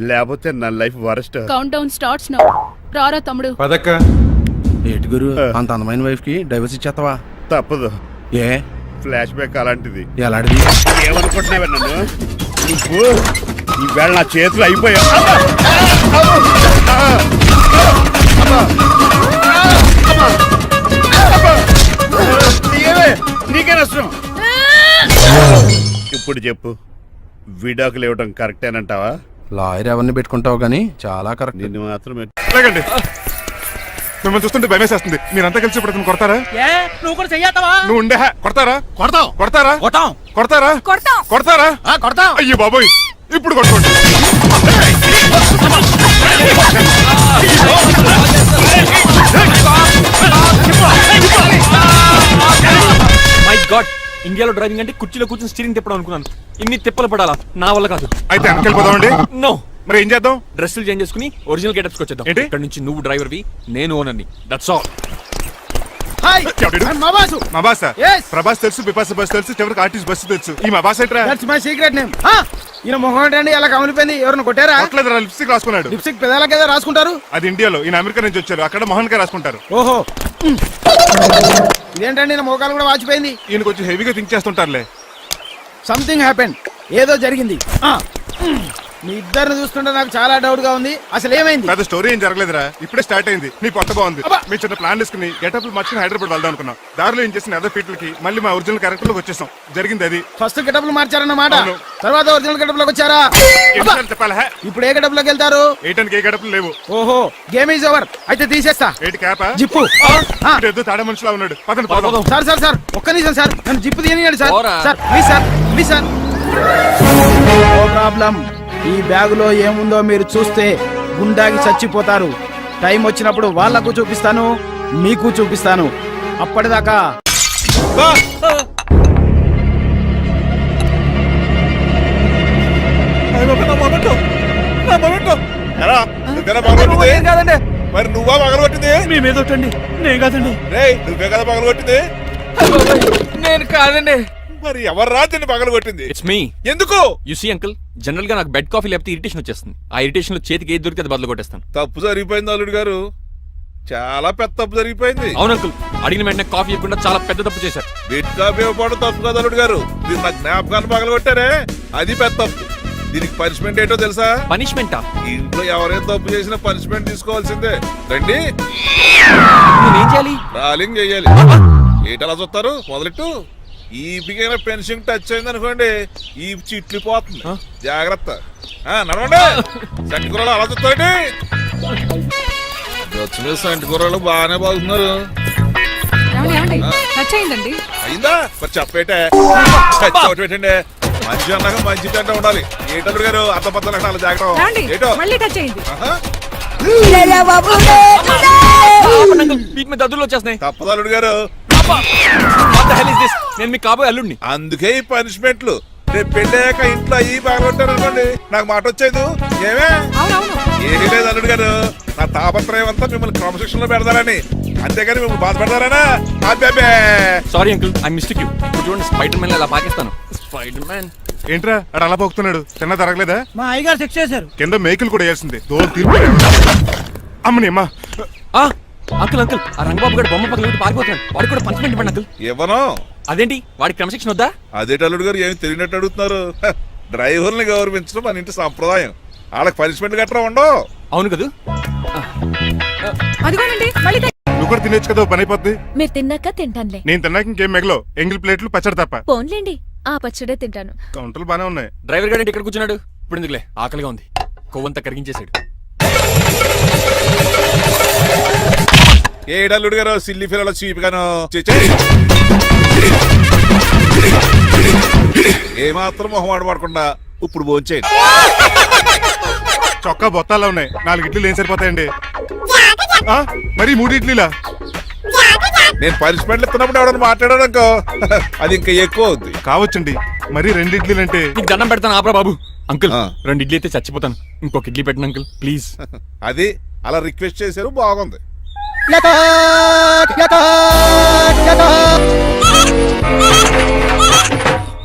లేకపోతే నా life worst. Count down starts now. రారా తమ్ముడు. పదక్క ఏటి గురు, అంత అందమైన వైఫ్ కి డైవర్స్ ఇచ్చేస్తావా? తప్పదు. ఏ ఫ్లాష్ బ్యాక్ అలాంటిది. ఎలాంటిది? ఏమనుకుంటున్నావే నన్ను? నువ్వు ఈవేళ నా చేతులు అయిపోయా. నీకే నష్టం. ఇప్పుడు చెప్పు, విడాకులు ఇవ్వడం కరెక్టేనంటావా? లాయర్ ఎవరిని పెట్టుకుంటావు గానీ చాలా కరెక్ట్. నిన్ను మాత్రమే. మిమ్మల్ని చూస్తుంటే భయమేసేస్తుంది. మీరంతా కలిసి ఇప్పుడు అతను కొడతారా? నువ్వు కూడా చెయ్యతావా? నువ్వు ఉండే కొడతారా? కొడతాం కొడతారా? కొట్టాం కొడతారా? కొడతాం. కొడతారా? కొడతాం. అయ్యో బాబోయ్, ఇప్పుడు కొట్టుకోండి. మై గాడ్, ఇండియాలో డ్రైవింగ్ అంటే కుర్చీలో కూర్చొని స్టీరింగ్ తిప్పడం అనుకున్నాను. ఇన్ని తిప్పలు పడాలా? నా వల్ల కాదు. అయితే వెనకెళ్ళిపోదామండి. నో. మరి ఏం చేద్దాం? డ్రెస్సులు చేంజ్ చేసుకుని ఒరిజినల్ గెటప్స్ వచ్చేద్దాం. ఏంటి? ఇక్కడ నుంచి నువ్వు డ్రైవర్వి, నేను ఓనర్ని. That's all. మా బాసా? ప్రభాస్ తెలుసు, బిపాస బస్ తెలుసు, చివరికి ఆర్టిస్ట్ బస్సు తెలుసు. ఈ మా బాస్ ఏంట్రా? That's my secret name. ఈయన మొహం ఏంటండి ఎలా కమిలిపోయింది? ఎవరిని కొట్టారా? కొట్టలేదురా, లిప్స్టిక్ రాసుకున్నాడు. లిప్స్టిక్ పెదాలకి ఏదో రాసుకుంటారు. అది ఇండియాలో, ఈయన అమెరికా నుంచి వచ్చారు. అక్కడ మోహన్ గారు రాసుకుంటారు. ఓహో, ఇదేంటండి నా మోకాలు కూడా వాచిపోయింది. ఈయన కొంచెం హెవీగా థింక్ చేస్తుంటారులే. సంథింగ్ హ్యాపెన్, ఏదో జరిగింది. మీ ఇద్దరిని చూస్తుంటే నాకు చాలా డౌట్ గా ఉంది. అసలు ఏమైంది? పెద్ద స్టోరీ ఏం జరగలేదురా, ఇప్పుడే స్టార్ట్ అయింది. నీ కొత్త బాగుంది. మీ చిన్న ప్లాన్ తీసుకుని గెటప్ మార్చుకుని హైదరాబాద్ వెళ్దాం అనుకున్నాం. దారిలో ఏం చేసిన అదర్ పీపుల్కి మళ్ళీ మా ఒరిజినల్ క్యారెక్టర్ లోకి వచ్చేసాం. జరిగింది అది. ఫస్ట్ గెటప్లు మార్చారన్నమాట, తర్వాత ఒరిజినల్ గెటప్ లోకి వచ్చారా? చెప్పాలా? ఇప్పుడు ఏ గెటప్ లోకి వెళ్తారు? ఏటానికి ఏ గెటప్లు లేవు. ఓహో, గేమ్ ఈజ్ ఓవర్. అయితే తీసేస్తా. ఏంటి క్యాపా? జిప్పు. ఏదో తాడే మనిషిలా ఉన్నాడు. పదండి పోదాం. సార్ సార్ సార్, ఒక్క నిమిషం సార్, నన్ను జిప్పు తీయనియండి సార్. పోరా. Sir please sir, please sir. No problem. ఈ బ్యాగులో ఏముందో మీరు చూస్తే గుండాకి చచ్చిపోతారు. టైం వచ్చినప్పుడు వాళ్ళకు చూపిస్తాను, మీకు చూపిస్తాను. అప్పటిదాకా నా ఎరా, నువ్వేనా పగలగొట్టింది? ఏం కాదండి మరి నువ్వా పగలగొట్టింది? మీ మీద ఒట్టండి నేను కాదండి రేయ్, నువ్వే కదా పగలగొట్టింది? నేను కాదండి మరి ఎవర్రా దీన్ని పగలగొట్టింది? It's me. ఎందుకు? యు సీ అంకుల్, జనరల్ గా నాకు బెడ్ కాఫీ లేకపోతే ఇరిటేషన్ వచ్చేస్తుంది. ఆ ఇరిటేషన్ లో చేతికి ఏది దొరికితే అది బదులు కొట్టేస్తాను. తప్పు జరిగిపోయింది అల్లుడు గారు, చాలా పెద్ద తప్పు జరిగిపోయింది. అవును అంకుల్, అడిగిన వెంటనే కాఫీ ఇవ్వకుండా చాలా పెద్ద తప్పు చేశారు. బిడ్ కాపీ ఇవ్వకపోవడం తప్పు కదా అల్లుడు గారు, దీన్ని నా జ్ఞాపకాన్ని పగలగొట్టారే అది పెద్ద తప్పు. దీనికి పనిష్మెంట్ ఏంటో తెలుసా? పనిష్మెంటా? ఇంట్లో ఎవరైనా తప్పు చేసినా పనిష్మెంట్ తీసుకోవాల్సిందే. రండి, నేనేం చేయాలి? రాలింగ్ చెయ్యాలి. ఏంటలా చూస్తారు? మొదలెట్టు. ఈపికైనా పెన్షన్ టచ్ అయింది అనుకోండి, ఈ చిట్లు పోతుంది. జాగ్రత్త. నడవండి. సంటి కూరలు అలా చూస్తారండి. వచ్చిన సంటి కూరలు బాగానే బాగుతున్నారు. ఏమండి టచ్ అయిందండి. అయిందా? మరి చెప్పేటే ఒకటి పెట్టండి. మంచి అన్నాక మంచి తింటా ఉండాలి. ఏటల్లుడు గారు అర్థపత్ర లక్షణాలు జాగ్రత్త. ఏమండి ఏటో మళ్ళీ టచ్ అయింది. ఆహా. ఆపండి అంకుల్, వీటి మీద దద్దులు వచ్చేస్తున్నాయి. తప్పదు అల్లుడు గారు. What the hell is this? నేను మీకు కాబోయే అల్లుడిని. అందుకే ఈ పనిష్మెంట్లు. రేపు పెళ్ళాక ఇంట్లో అయ్యి బాగుంటారు అనుకోండి, నాకు మాట వచ్చేది ఏమే? అవునవును. ఏమీ లేదు అల్లుడు గారు, నా తాపత్రయం అంతా మిమ్మల్ని క్రమశిక్షణలో పెడతారని, అంతేగాని మిమ్మల్ని బాధపడతారనా? అబ్బే. Sorry uncle, I mistake you. ఇప్పుడు చూడండి, స్పైడర్ మ్యాన్ అలా పాకిస్తాను. Spider man. ఏంట్రా అడు అలా పోతున్నాడు? తిన్న తరగలేదా? మా అయ్యగారు చెక్ చేశారు. కింద మేకులు కూడా వేయాల్సిందే. దోలు తీర్పు. అమ్మని అమ్మా. అంకుల్ అంకుల్, ఆ రంగబాబు గారు బొమ్మ పక్కన పారిపోతున్నాడు. వాడికి కూడా పనిష్మెంట్ ఇవ్వండి అంకుల్. ఇవ్వను. అదేంటి, వాడికి క్రమశిక్షణ వద్దా? అదేటి అల్లుడు గారు, ఏమి తెలియనట్టు అడుగుతున్నారు? డ్రైవర్ని గౌరవించడం మన ఇంటి సంప్రదాయం. వాళ్ళకి పనిష్మెంట్ గట్రా ఉండవు. అవును కదా. అదిగోనండి మళ్ళీ touch- నువ్వు కూడా తినేచ్చు కదా, ఓ పని అయిపోద్ది. మీరు తిన్నాక తింటానులే. నేను తిన్నాక ఇంకేం మిగలో. ఎంగిల్ ప్లేట్లు పచ్చడి తప్ప. పోన్లేండి, ఆ పచ్చడే తింటాను. కౌంటర్లు బానే ఉన్నాయి. డ్రైవర్ గారు ఇక్కడ కూర్చున్నాడు. ఇప్పుడు ఎందుకులే, ఆకలిగా ఉంది. కొవ్వంతా కరిగించేశాడు. ఏడల్లుడు గారు సిల్లి ఫిల్లలో చీపిగాను ఏమాత్రం మొహమాట పడకుండా ఇప్పుడు భోంచేయండి. చొక్కా బొత్తాల్లో ఉన్నాయి. 4 ఇడ్లీలు ఏం సరిపోతాయండి? మరి 3 ఇడ్లీలా? నేను పనిష్మెంట్లు ఇస్తున్నప్పుడు ఎవడన్నా మాట్లాడాడనుకో, అది ఇంకా ఎక్కువ అవుద్ది. కావచ్చండి, మరి 2 ఇడ్లీలు అంటే. నీకు దండం పెడతాను, ఆపరా బాబు. అంకుల్, ఆ. 2 ఇడ్లీ అయితే చచ్చిపోతాను. ఇంకొక ఇడ్లీ పెట్టండి అంకుల్, ప్లీజ్. అది అలా రిక్వెస్ట్ చేశారు, బాగుంది.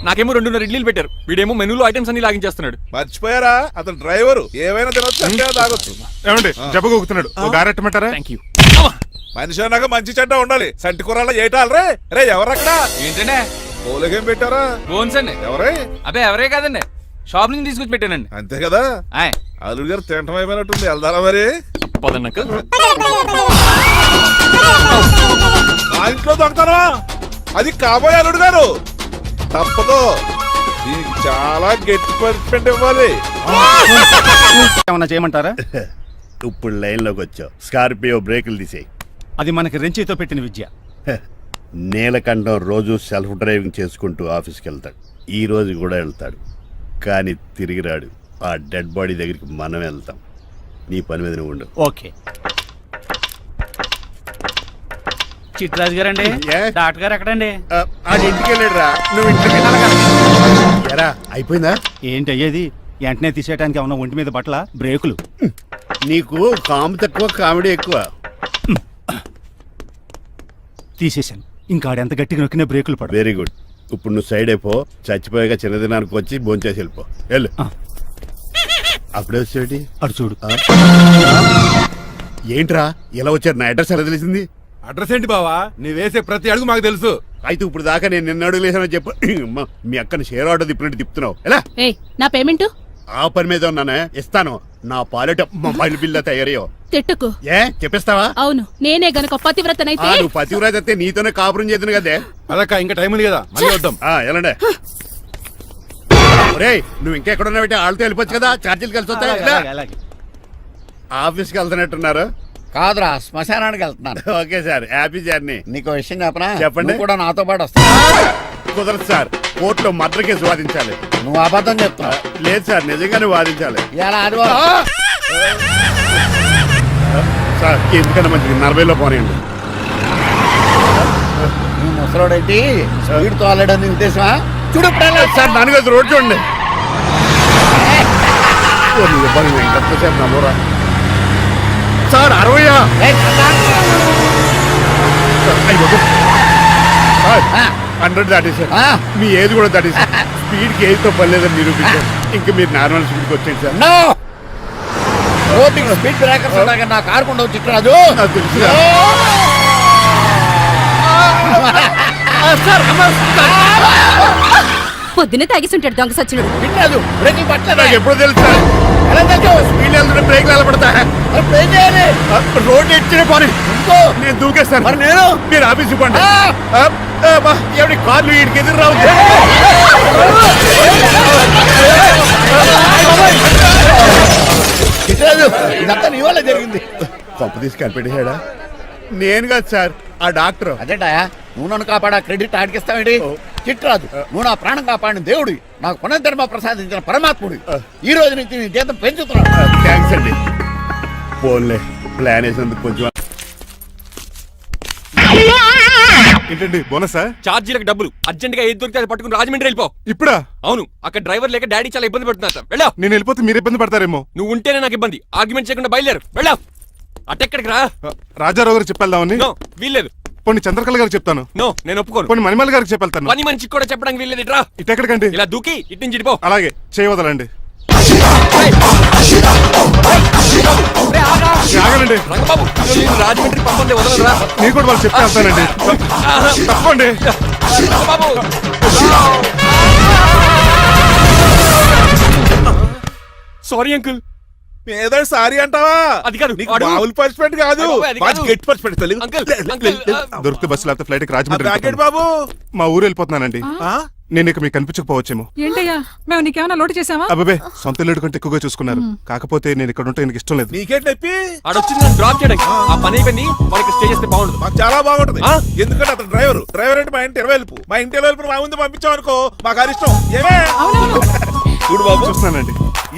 నాకేమో 2.5 ఇడ్లీలు పెట్టారు. వీడేమో మెనూలో ఐటమ్స్ అన్ని లాగించేస్తున్నాడు. మర్చిపోయారా, అతను డ్రైవరు. ఏమైనా తినొచ్చు, అంటే తాగొచ్చు. ఏమండి జబ్బగొక్కుతున్నాడు, ఓ గారెట్టమంటారా? Thank you. మనిషి అన్నాక మంచి చెడ్డ ఉండాలి. సంటి కూరల్లో ఏటాలరే. రే ఎవరక్కడ? ఏంటంటే పోలేకేం పెట్టారా? బోన్స్ అండి. ఎవరే? అబ్బే ఎవరే కాదండి, షాప్ నుంచి తీసుకొచ్చి పెట్టానండి. అంతే కదా. ఆయ్ అల్లుడు గారు తింటం అయిపోయినట్టుంది. వెళ్దారా మరి? పదండి అంకుల్. నా ఇంట్లో దొంగతనా? అది కాబోయే అల్లుడు గారు. తప్పదు, దీనికి చాలా గట్టి పనిష్మెంట్ ఇవ్వాలి. ఏమన్నా చేయమంటారా? ఇప్పుడు లైన్లోకి వచ్చావు. స్కార్పియో బ్రేకులు తీసేయి. అది మనకి రెంచితో పెట్టిన విద్య. నీలకంఠం రోజు సెల్ఫ్ డ్రైవింగ్ చేసుకుంటూ ఆఫీస్కి వెళ్తాడు. ఈ రోజు కూడా వెళ్తాడు, కానీ తిరిగి రాడు. ఆ డెడ్ బాడీ దగ్గరికి మనం వెళ్తాం. నీ పని మీద నువ్వు ఉండు. ఓకే. చిట్రాజు గారండి, ఏ? డాక్టర్ గారు ఎక్కడండి? అది ఇంటికి వెళ్ళాడు రా. నువ్వు ఇంటికి ఎరా అయిపోయిందా? ఏంటి అయ్యేది? వెంటనే తీసేయడానికి ఏమన్నా ఒంటి మీద బట్టల బ్రేకులు? నీకు కాము తక్కువ, కామెడీ ఎక్కువ. తీసేశాను. ఇంకా ఆడెంత గట్టిగా నొక్కినా బ్రేకులు పడ. Very good. ఇప్పుడు నువ్వు సైడ్ అయిపో. చచ్చిపోయాక చిన్నదినానికి వచ్చి భోంచేసి వెళ్ళిపో. వెళ్ళు. అప్పుడే వచ్చేటి అటు చూడు. ఏంట్రా ఇలా వచ్చారు? నా అడ్రస్ ఎలా తెలిసింది? అడ్రస్ ఏంటి బావా? నీ వేసే ప్రతి అడుగు మాకు తెలుసు. అయితే ఇప్పుడు దాకా నేను నిన్న అడుగులేసానని చెప్పు. అమ్మా, మీ అక్కని షేర్ ఆర్డర్ తిప్పినట్టు తిప్పుతున్నావు. ఎలా? ఏయ్, నా పేమెంట్ ఆ పని మీద ఉన్నానే, ఇస్తాను. నా పాలెట మొబైల్ బిల్ల తయారయ్యో. తిట్టుకు. ఏ చెప్పిస్తావా? అవును, నేనే గనక పతివ్రతనైతే. నువ్వు పతివ్రాజ్ అయితే నీతోనే కాపురం చేద్దును కదే. అదక్క, ఇంకా టైం ఉంది కదా, మళ్ళీ వద్దాం. ఎలాండే ఒరేయ్, నువ్వు ఇంకెక్కడున్నా పెట్టి వాళ్ళతో వెళ్ళిపోవచ్చు కదా, ఛార్జీలు కలిసి వస్తాయి. అలాగే. ఆఫీస్కి వెళ్తున్నట్టున్నారు. కాదురా, శ్మశానానికి వెళ్తున్నాను. Okay sir, happy journey. నీకు విషయం చెప్పనా? చెప్పండి. నువ్వు కూడా నాతో పాటు వస్తా. కుదరదు సార్, కోర్టులో మర్డర్ కేసు వాదించాలి. నువ్వు అబద్ధం చెప్తున్నావు. లేదు సార్, నిజంగానే వాదించాలి. ఇలా ఆదివారం సార్ ఎందుకన్నా మంచిది 40లో పోనీయండి. నువ్వు ముసలోడేంటి స్పీడ్ తోలడని ఉద్దేశమా? చూడు సార్ నాన్నగారు రోడ్ చూడండి. ఎంతసేపు నమ్మరా సార్ 60 100 దాటేశారు. మీ ఏది కూడా దాటేశారు. స్పీడ్కి ఏదితో పని లేదని నిరూపించారు. ఇంకా మీరు నార్మల్ స్పీడ్కి వచ్చేయండి సార్. రోడ్డుకి స్పీడ్ బ్రేకర్స్ ఉండగా నా కారు కొండ చిట్టరాజు. నాకు తెలుసు పొద్దునే తాగిస్తుంటాడు దొంగ సచ్చినుడు. చిట్టరాజు బ్రేకింగ్ పట్టలేదు. నాకు ఎప్పుడు తెలుసు సార్. ఎలా తెలుసు? స్పీడ్ వెళ్తుంటే బ్రేక్లు నిలబడతా. ఇప్పుడు ఏం చేయాలి? రోడ్డు ఎచ్చిన పని ఇంకో నేను దూకేస్తాను. మరి నేను మీరు ఆఫీస్ ఇవ్వండి. ఎవరి కార్లు వీడికి ఎదురు రావు. చిట్టరాజు ఇదంతా నీ వల్ల జరిగింది. పంపు తీసి కనిపెట్టేశాడా? నేను కాదు సార్, ఆ డాక్టర్. అదేంటా నువ్వు నన్ను కాపాడా క్రెడిట్ ఆడికిస్తావేంటి? చిట్టరాజు నువ్వు నా ప్రాణం కాపాడిన దేవుడి, నాకు పునర్ధర్మ ప్రసాదించిన పరమాత్ముడి. ఈ రోజు నుంచి నీ జీతం పెంచుతున్నాను. థ్యాంక్స్ అండి. ఫోన్లే ప్లాన్ వేసినందుకు కొంచెం. ఏంటండి బోనసా? ఛార్జీలకు డబ్బులు అర్జెంట్ గా ఏది దొరికితే అది పట్టుకుని రాజమండ్రి వెళ్ళిపో. ఇప్పుడా? అవును, అక్కడ డ్రైవర్ లేక డాడీ చాలా ఇబ్బంది పడుతున్నారు సార్. వెళ్ళావు. నేను వెళ్ళిపోతే మీరు ఇబ్బంది పడతారేమో. నువ్వు ఉంటేనే నాకు ఇబ్బంది. ఆర్గ్యుమెంట్ చేయకుండా బయలుదేరు. వెళ్ళావు. అటెక్కడికి రా. రాజారావు గారికి చెప్పేద్దామని. నో, వీల్లేదు. పోనీ చంద్రకళ గారికి చెప్తాను. నో, నేను ఒప్పుకోను. పోనీ మణిమల్ గారికి చెప్పేళ్తాను. పని మనిషికి కూడా చెప్పడానికి వీల్లేదు. ఇట్రా. ఇటెక్కడికండి? ఇలా దూకి ఇటు నుంచి ఇటుపో. అలాగే చేయవదలండి. ఆగనండి. రంగబాబు, నేను రాజమండ్రి పంపండి, వదలరా. నేను కూడా వాళ్ళు చెప్తే వెళ్తానండి. తప్పండి. రంగబాబు. Sorry uncle. ఏదో సారీ అంటావా? అది కాదు, నీకు వాడు- మామూలు పనిష్మెంట్ కాదు, అది కాదు. మంచి గట్టి పనిష్మెంట్. అంకుల్, అంకుల్, దొరికితే బస్సు లేకపోతే ఫ్లైట్ కి రాజమండ్రి రాకెట్ వెళ్ళిపోతాను. బాబు. మా ఊరు వెళ్ళిపోతున్నానండి. ఆ? నేను ఇక మీకు కనిపించకపోవచ్చేమో. ఏంటయ్యా మేము నీకేమైనా లోటు చేసావా? అబ్బాబే సొంత లేడు కంటే ఎక్కువగా చూసుకున్నారు. కాకపోతే నేను ఇక్కడ ఉంటే నాకు ఇష్టం లేదు. నీకేంటి నొప్పి? ఆడొచ్చింది నన్ను డ్రాప్ చేయడానికి. ఆ పని అయిపోయింది. వాళ్ళకి స్టే చేస్తే బాగుండదు. మాకు చాలా బాగుంటది. ఆ? ఎందుకంటే అతను డ్రైవర్ అంటే మా ఇంటి ఇరవైపు. మా ఇంటి ఇరవైపు మా ముందు పంపించాం అనుకో మాకు అది ఇష్టం. ఏమే చూడు బాబు, చూస్తున్నానండి.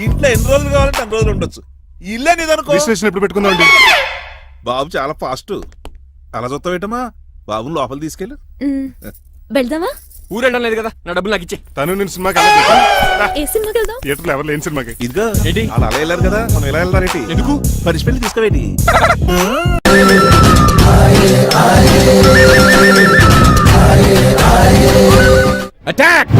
ఇంట్లో ఎన్ని రోజులు కావాలంటే అన్ని రోజులు ఉండొచ్చు. ఇల్లే నీదనుకో. రిజిస్ట్రేషన్ ఎప్పుడు పెట్టుకుందామండి? బాబు చాలా ఫాస్ట్. అలా చూస్తావు ఏంటమ్మా? బాబుని లోపల తీసుకెళ్ళు. వెళ్దామా? ఊరు వెళ్ళడం లేదు కదా, నా డబ్బులు నాకు ఇచ్చే. తను నేను సినిమాకి వెళ్ళలేదు. ఏ సినిమాకి వెళ్దాం? థియేటర్లో ఎవరు లేని సినిమాకి. ఇదిగో ఏంటి? అలా అలా వెళ్ళారు కదా, మనం ఎలా వెళ్ళారేంటి? ఎందుకు? పనిష్మెంట్ తీసుకోవేంటి? అటాక్!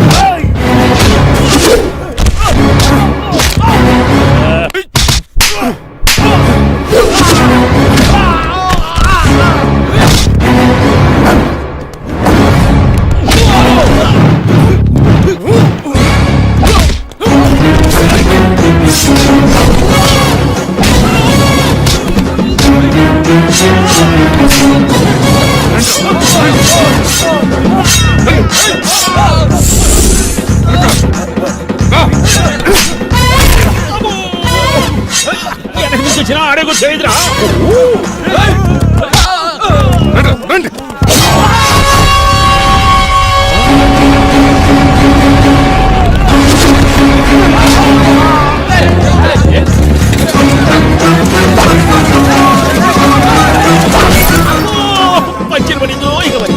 అడుగు చేయదురా. రండి. పంచిన పడిందో ఇక మరి.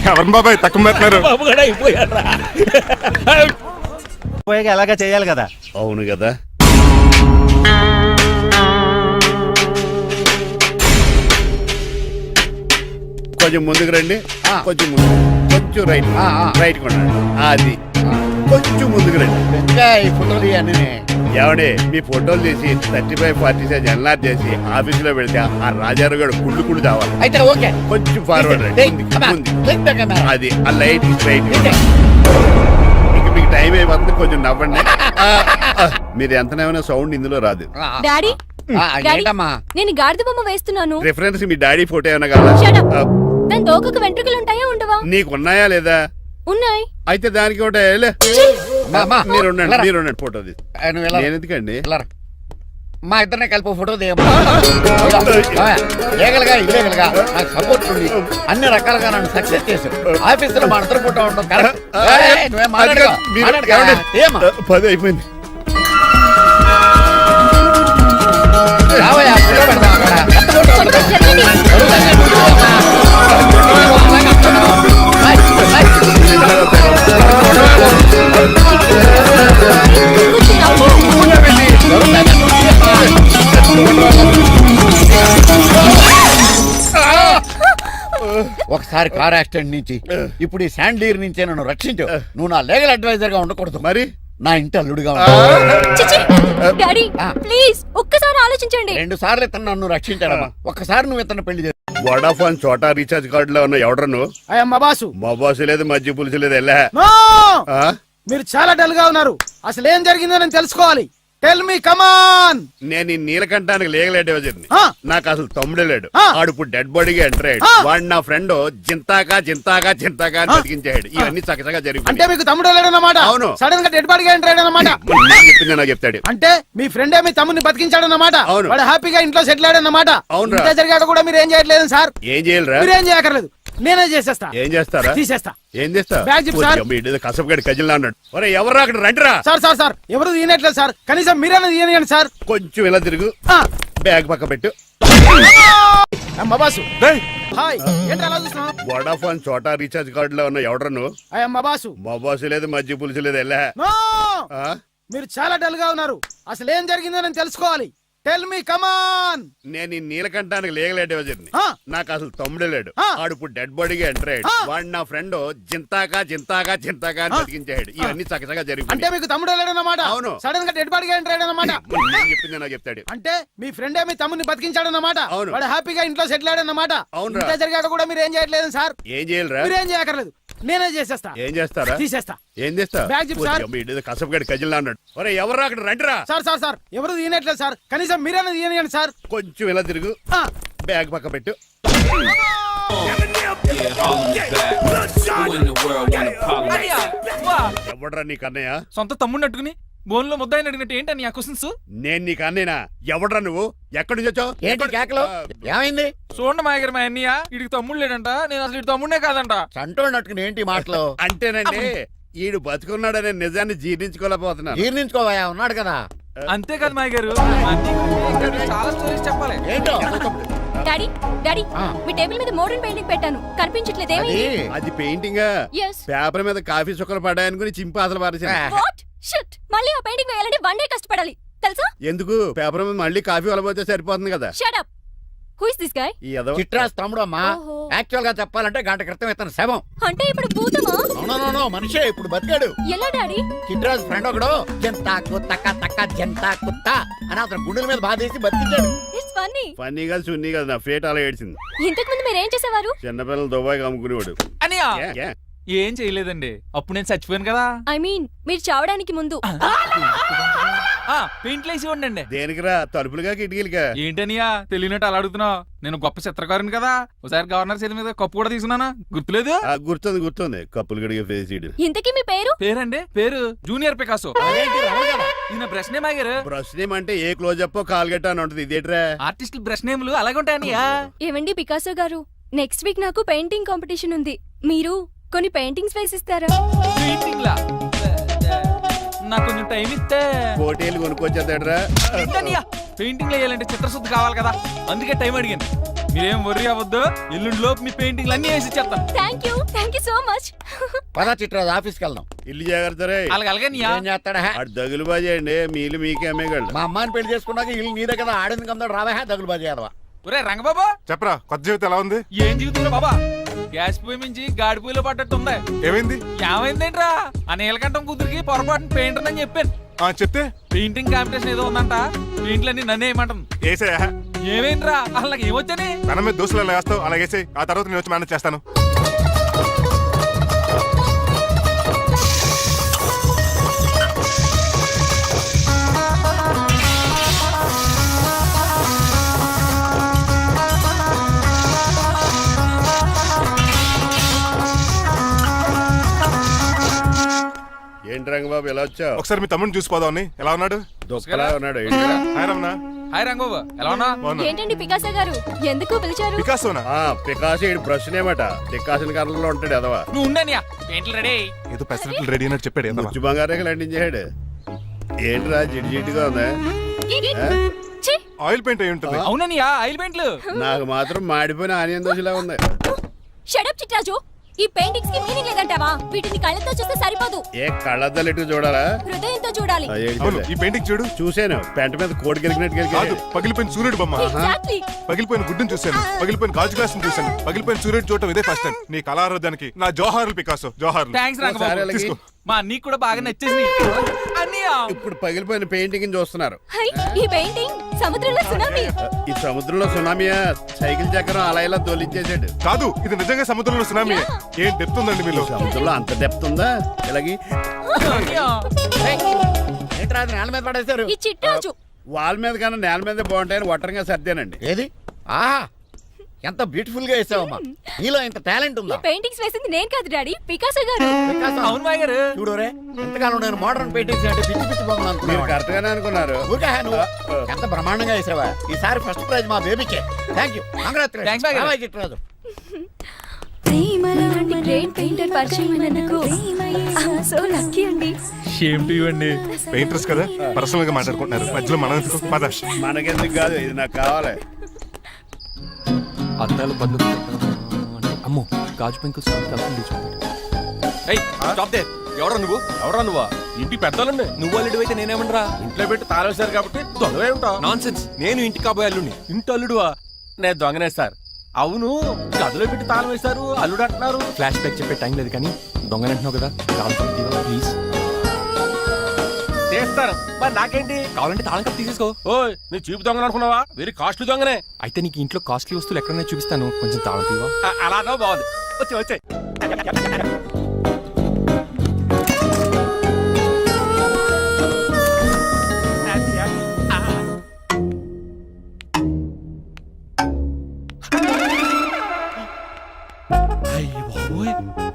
ఎవరు బాబాయ్ తక్కువ పెడుతున్నారు? బాబు కూడా అయిపోయారా? ఎలాగా చేయాలి కదా. అవును కదా. కొంచెం ముందుకు రండి. కొంచెం ముందు, కొంచెం రైట్, రైట్ కొనండి. అది కొంచెం ముందుకు రండి. ఇంకా ఈ ఫోటోలు ఇవన్నీ ఏమండి మీ ఫోటోలు తీసి 35-40 సైజ్ ఎన్లార్ చేసి ఆఫీసులో పెడితే ఆ రాజారావు గారు కుళ్ళు కుళ్ళు కావాలి. అయితే ఓకే. కొంచెం ఫార్వర్డ్ రండి. ముందుకి. అది ఆ లైట్ స్ట్రైట్. ఇంక మీకు టైం అయిపోతుంది, కొంచెం నవ్వండి. మీరు ఎంతనేమైనా సౌండ్ ఇందులో రాదు. డాడీ, ఏంటమ్మా? నేను గాడిద బొమ్మ వేస్తున్నాను. రిఫరెన్స్ మీ డాడీ ఫోటో ఏమైనా కావాలా? Shut up. దాని దోకకు వెంట్రుకలు ఉంటాయా ఉండవా? నీకున్నాయా లేదా? ఉన్నాయి. అయితే దానికి ఒకటే మీరు ఉండండి ఫోటో తీసి. నేను ఎందుకండి? మా ఇద్దరిని కలిపి ఫోటో దిగమ్మా. లీగల్గా ఇల్లీగల్గా నాకు సపోర్ట్ ఉంది. అన్ని రకాలుగా నన్ను సక్సెస్ చేశారు. ఆఫీసులో మా అందరి ఫోటో ఉండడం కరెక్ట్. నువ్వేం మాట్లాడుకో. ఏమా 10 అయిపోయింది. రావయ్యా, ఫోటో పెడదాం అక్కడ. ఒకసారి కార్ యాక్సిడెంట్ నుంచి ఇప్పుడు ఈ శాండ్లీర్ నుంచే నన్ను రక్షించు. నువ్వు నా లీగల్ అడ్వైజర్ గా ఉండకూడదు, మరి నా ఇంటి అల్లుడుగా చిచి డాడీ ప్లీజ్ ఒక్కసారి ఆలోచించండి. 2 సార్లు ఇతను నన్ను రక్షించాడమ్మా. ఒక్కసారి నువ్వు ఇతను పెళ్లి చేసు. వడాఫోన్ చోటా రీఛార్జ్ కార్డులో ఉన్న ఎవడరా నువ్వు? అయ్యమ్మ బాసు మా బాసు లేదు, మధ్య పులుసు లేదు, వెళ్ళా. నో! ఆ? మీరు చాలా డల్ గా ఉన్నారు. అసలు ఏం జరిగిందో నేను తెలుసుకోవాలి. టెల్ మీ కమాన్. నేను ఈ నీలకంఠానికి లీగల్ అడ్వైజర్ని. ఆ. నాకు అసలు తమ్ముడే లేడు. ఆ. ఆడు ఇప్పుడు డెడ్ బాడీగా ఎంటర్ అయ్యాడు. ఆ. వాడు నా ఫ్రెండ్ జింతాగా అని బతికించాడు. ఇవన్నీ చక్కగా అంటే జరిగిపోయి మీకు తమ్ముడు లేడన్నమాట. అవును. సడన్ గా డెడ్ బాడీగా ఎంటర్ అయ్యాడన్నమాట. చెప్పింది నాకు చెప్తాడు. అంటే మీ ఫ్రెండే మీ తమ్ముని బతికించాడన్నమాట. అవును. వాడు హ్యాపీగా ఇంట్లో సెటిల్ అయ్యాడన్నమాట. అవునురా. ఇంత జరిగాక కూడా మీరు ఏం చేయట్లేదు సార్. ఏం చేయాలిరా? మీరేం చేయక్కర్లేదు, నేనే చేసేస్తా. ఏం చేస్తారా? తీసేస్తా. ఏం చేస్తా? బ్యాగ్ చెప్పు సార్. కసపగడి కజిల్లా అన్నాడు. ఒరే ఎవరు అక్కడ రండిరా. సార్ ఎవరు తీయనట్లేదు సార్. కనీసం మీరైనా తీయనియండి సార్. కొంచెం ఇలా తిరుగు. ఆ. బ్యాగ్ పక్క పెట్టు. అమ్మ బాసు. రేయ్, హాయ్, ఏంటి అలా చూస్తున్నావు? వడాఫోన్ చోటా రీఛార్జ్ కార్డులో ఉన్న ఎవడరా నువ్వు? అయ్యమ్మ బాసు. మా బాసు లేదు, మధ్య పులుసు లేదు, వెళ్ళా. నో! ఆ? మీరు చాలా డల్ గా ఉన్నారు. అసలు ఏం జరిగిందో నేను తెలుసుకోవాలి. టెల్ మీ కమాన్. నేను ఈ నీలకంఠానికి లీగల్ అడ్వైజర్ని. ఆ. నాకు అసలు తమ్ముడే లేడు. ఆ. ఆడు ఇప్పుడు డెడ్ బాడీగా ఎంటర్ అయ్యాడు. ఆ. వాడు నా ఫ్రెండ్ జింతాగా అని బతికించాడు. ఇవన్నీ చక్కగా అంటే జరిగిపోయి. మీకు తమ్ముడు లేడన్నమాట. అవును. సడన్ గా డెడ్ బాడీగా ఎంటర్ అయ్యాడన్నమాట. చెప్పింది నాకు చెప్తాడు. అంటే మీ ఫ్రెండే మీ తమ్ముని బతికించాడన్నమాట. అవును. వాడు హ్యాపీగా ఇంట్లో సెటిల్ అయ్యాడన్నమాట. అవునురా. ఇంత జరిగాక కూడా మీరు ఏం చేయట్లేదు సార్. ఏం చేయాలిరా? మీరేం చేయక్కర్లేదు, నేనే చేసేస్తా. ఏం చేస్తారా? తీసేస్తా. ఏం చేస్తా? బ్యాగ్ చెప్పు సార్. కసపగడి కజిల్లా అన్నాడు. ఒరే ఎవరు అక్కడ రండిరా. సార్ ఎవరు తీయనట్లేదు సార్. కనీసం మీరైనా తీయనియండి సార్. కొంచెం ఇలా తిరుగు. ఆ. బ్యాగ్ పక్క పెట్టు. ఎవడరా నీకు అన్నయ్య? సొంత తమ్ముడిని అట్టుకుని బోన్లో ముద్దాయిని అడిగినట్టు ఏంటని ఆ క్వశ్చన్స్? నేను నీకు అన్నయ్యనా? ఎవడరా నువ్వు? ఎక్కడి నుంచి వచ్చావు? ఏంటి కేకలు? ఏమైంది? చూడండి మా దగ్గర మా అన్నయ్య ఇడికి తమ్ముడు లేడంట. నేను అసలు ఇటు తమ్ముడే కాదంట. చంటోడు నట్టుకుని ఏంటి మాటలు? అంటేనండి ఈడు బతుకున్నాడనే నిజాన్ని జీర్ణించుకోలేకపోతున్నాను. జీర్ణించుకోవా, ఉన్నాడు కదా. అంతేకాదు మా గారు, చాలా స్టోరీస్ చెప్పాలి. ఏంటో డాడీ డాడీ మీ టేబుల్ మీద మోడర్న్ పెయింటింగ్ పెట్టాను, కనిపించట్లేదు. అది ఏమైంది? అది పెయింటింగ్. Yes. పేపర్ మీద కాఫీ చుక్కలు పడ్డాయనుకుని చింపి అసలు పారేసాను. వాట్ షిట్, మళ్ళీ ఆ పెయింటింగ్ వేయాలంటే 1 డే కష్టపడాలి తెలుసా? ఎందుకు? పేపర్ మీద మళ్ళీ కాఫీ వలపోతే సరిపోతుంది కదా. Shut up. Who is this guy? ఈ ఎదవ. చిట్రాస్ తమ్ముడు అమ్మా. ఓహో. యాక్చువల్ గా చెప్పాలంటే గంట క్రితం ఇతను శవం. అంటే ఇప్పుడు భూతమా? నో మనిషే ఇప్పుడు బతికాడు. ఎలా డాడీ? చిట్రాస్ ఫ్రెండ్ ఒకడు జంతా కుత్త జంతా కుత్త అని అతను గుండెల మీద బాధేసి బతికించాడు. It's funny. ఫన్నీ కాదు, సున్నీ కాదు, నా ఫేట్ అలా ఏడ్చింది. ఇంతకు ముందు మీరు ఏం చేసేవారు? చిన్నపిల్లలు దుబాయ్ అమ్ముకునేవాడు. అనియా ఏ, ఏ. ఏం చేయలేదండి, అప్పుడు నేను చచ్చిపోయాను కదా. ఐ మీన్ మీరు చావడానికి ముందు. పెయింట్లు వేసి ఉండండి. దేనికిరా? తలుపులుగా కిటికీలుగా? ఏంటనియా తెలియనట్టు అలా అడుగుతున్నావు? నేను గొప్ప చిత్రకారుని కదా. ఒకసారి గవర్నర్ చేతి మీద కప్పు కూడా తీసుకున్నానా, గుర్తులేదు? గుర్తుంది. కప్పులు గడిగే ఫేస్ ఇడు. ఇంతకీ మీ పేరు? పేరండి, పేరు జూనియర్ పికాసో. అదేంటి రమణ గారు? ఈయన బ్రష్ నేమ్ ఆగారు. బ్రష్ నేమ్ అంటే ఏ క్లోజ్ అప్ కాల్గట్ట అని ఉంటుంది. ఇదేట్రా? ఆర్టిస్టులు బ్రష్ నేమ్లు అలాగే ఉంటాయనియా. ఏవండి పికాసో గారు, నెక్స్ట్ వీక్ నాకు పెయింటింగ్ కాంపిటీషన్ ఉంది. మీరు కొన్ని పెయింటింగ్స్ వేసిస్తారా? పెయింటింగ్ లా నాకు కొంచెం టైం ఇస్తే. పోటీలు కొనుక్కొచ్చేదేట్రా? పెయింటింగ్ వేయాలంటే చిత్రశుద్ధి కావాలి కదా, అందుకే టైం అడిగాను. మీరేం వర్రీ అవ్వద్దు, ఎల్లుండి లోపు మీ పెయింటింగ్లు అన్ని వేసి ఇచ్చేస్తాను. Thank you so much. పద చిట్రాజ్ ఆఫీస్కి వెళ్దాం. ఇల్లు జాగ్రత్త రే. అలాగే ఏం చేస్తాడా? అటు దగులు బాజీ అండి, మీలు మీకే అమ్మేగాళ్ళు. మా అమ్మాయిని పెళ్లి చేసుకున్నాక ఇల్లు నీదే కదా, ఆడింది కదా, రావా దగులు బాజీ అదవా. ఒరే రంగబాబా, చెప్పరా కొత్త జీవితం ఎలా ఉంది? ఏం జీవితంలో బాబా, గ్యాస్ పొయ్యి మించి గాడి పొయ్యిలో పడ్డట్టు ఉంది. ఏమైంది? ఏమైందేంట్రా, ఆ నీలకంఠం కూతురికి పొరపాటున పెయింటర్ అని చెప్పాను. చెప్తే పెయింటింగ్ కాంపిటీషన్ ఏదో ఉందంట, పెయింట్లన్నీ నన్నే ఏమంటుంది. ఏసే ఏమైందిరా, అసలు నాకు ఏమొచ్చని? తన మీద దోశలు ఎలా వేస్తావు అలాగేసే, ఆ తర్వాత నేను వచ్చి మేనేజ్ చేస్తాను. ఏంటి రంగబాబు ఎలా వచ్చావు? ఒకసారి మీ తమ్ముడిని చూసిపోదామని. ఎలా ఉన్నాడు? దుఃఖలా ఉన్నాడు. హాయ్ రమణ. హాయ్ రంగబాబు, ఎలా ఉన్నా? బాగున్నా. ఏంటండి పికాసో గారు, ఎందుకు పిలిచారు? పికాసోనా? పికాసి బ్రష్ నేమట. పికాసిన కర్రలో ఉంటాడు ఎదవా. నువ్వు ఉండనియా, పెయింట్లు రెడీ. ఏదో పెసరట్లు రెడీ అయినట్టు చెప్పాడు. ఎంత ముచ్చు బంగారే లండించాడు. ఏంట్రా జిడ్జిడ్డుగా ఉందా? ఛీ! ఆయిల్ పెయింట్ అయి ఉంటుంది. అవుననియా, ఆయిల్ పెయింట్లు. నాకు మాత్రం మాడిపోయిన ఆనియన్ దోశలా ఉంది. షట్ అప్ చిట్రాజు, ఈ పెయింటింగ్స్ కి మీనింగ్ లేదంటావా? వీటిని కళ్ళతో చూస్తే సరిపోదు, ఏ కళ్ళద్దలెట్టు చూడాలా? హృదయంతో చూడాలి. ఆ, ఏంటి అవును ఇది? ఈ పెయింటింగ్ చూడు. చూశాను, పెంట మీద కోడి గెలిగినట్టు కాదు, గెలిగాడు. పగిలిపోయిన సూర్యుడు బొమ్మ, Exactly. పగిలిపోయిన గుడ్డును చూశాను, పగిలిపోయిన గాజు గ్లాస్ చూశాను, పగిలిపోయిన సూర్యుడు చూడటం ఇదే ఫస్ట్ టైం. నీ కళారోధానికి నా జోహార్లు పికాసో, జోహార్లు. థ్యాంక్స్ ఒకసారి రంగబాబు. అలాగే. తీసుకో. మా నీకు కూడా బాగా నచ్చేసింది అన్నయ్య. ఇప్పుడు పగిలిపోయిన పెయింటింగ్ చూస్తున్నారు. హై, ఈ పెయింటింగ్ సముద్రంలో సునామీ. ఈ సముద్రంలో సునామీయా? సైకిల్ చక్రం అలా ఇలా దొలించేసాడు. కాదు, ఇది నిజంగా సముద్రంలో సునామీ. ఏం డెప్త్ ఉందండి మీలో? సముద్రంలో అంత డెప్త్ ఉందా? ఇలాగి అన్నయ్య. ఏంట్రా నేల మీద పడేశారు? ఈ చిట్రాజు వాల్ మీద కన్నా నేల మీద బాగుంటాయని ఒట్టరంగా సర్దానండి. ఏది? ఆహా, ఎంత బ్యూటిఫుల్ గా వేసావమ్మా. నీలో ఇంత టాలెంట్ ఈ ఉందా? పెయింటింగ్స్ వేసింది నేను కాదు డాడీ, పికాసో గారు. అవును మాయ గారు. చూడరే, ఎంతకాలం నేను మోడర్న్ పెయింటింగ్స్ అంటే పిచ్చి పిచ్చి బొమ్మలు మీరు అనుకున్నాను. కరెక్ట్ గానే అనుకున్నారు. ఊరికే నువ్వు ఎంత బ్రహ్మాండంగా వేసావా. ఈసారి ఫస్ట్ ప్రైజ్ మా బేబీకే. థ్యాంక్ యూ, Thanks, బాయ్ గారు. చిట్రాజు. ఇలాంటి గ్రేట్ పెయింటర్ పరిచయం అయినందుకు సో లక్కీ అండి. షేమ్ టు యు అండి. పెయింటర్స్ కదా, పర్సనల్ గా మాట్లాడుకుంటున్నారు. మధ్యలో మనం ఎందుకు? పద. మనకెందుకు కాదు, ఇది నాకు కావాలి. అద్దాలు బదులు అమ్మో గాజు పెంకులు ఎవరా నువ్వు ఇంటి పెద్దలండి. నువ్వు అల్లుడు అయితే నేనేమంటరా? ఇంట్లో పెట్టి తాళేశారు కాబట్టి దొంగవే ఉంటావు. Non sense. నేను ఇంటికి కాబోయే అల్లుడిని. ఇంటి అల్లుడువా? నేను దొంగనే సార్. అవును, గదిలో పెట్టి తాళం వేశారు, అల్లుడు అంటున్నారు. ఫ్లాష్ బ్యాక్ చెప్పే టైం లేదు కానీ దొంగనంటున్నావు కదా, ప్లీజ్. చేస్తారు మరి నాకేంటి? కావాలంటే తాళం కప్పు తీసేసుకో. ఓయ్, నీ చూపు దొంగను అనుకున్నావా? వెరీ కాస్ట్లీ దొంగనే. అయితే నీకు ఇంట్లో కాస్ట్లీ వస్తువులు ఎక్కడైనా చూపిస్తాను, కొంచెం తాళం తీవా? అలానో బాగుంది. వచ్చే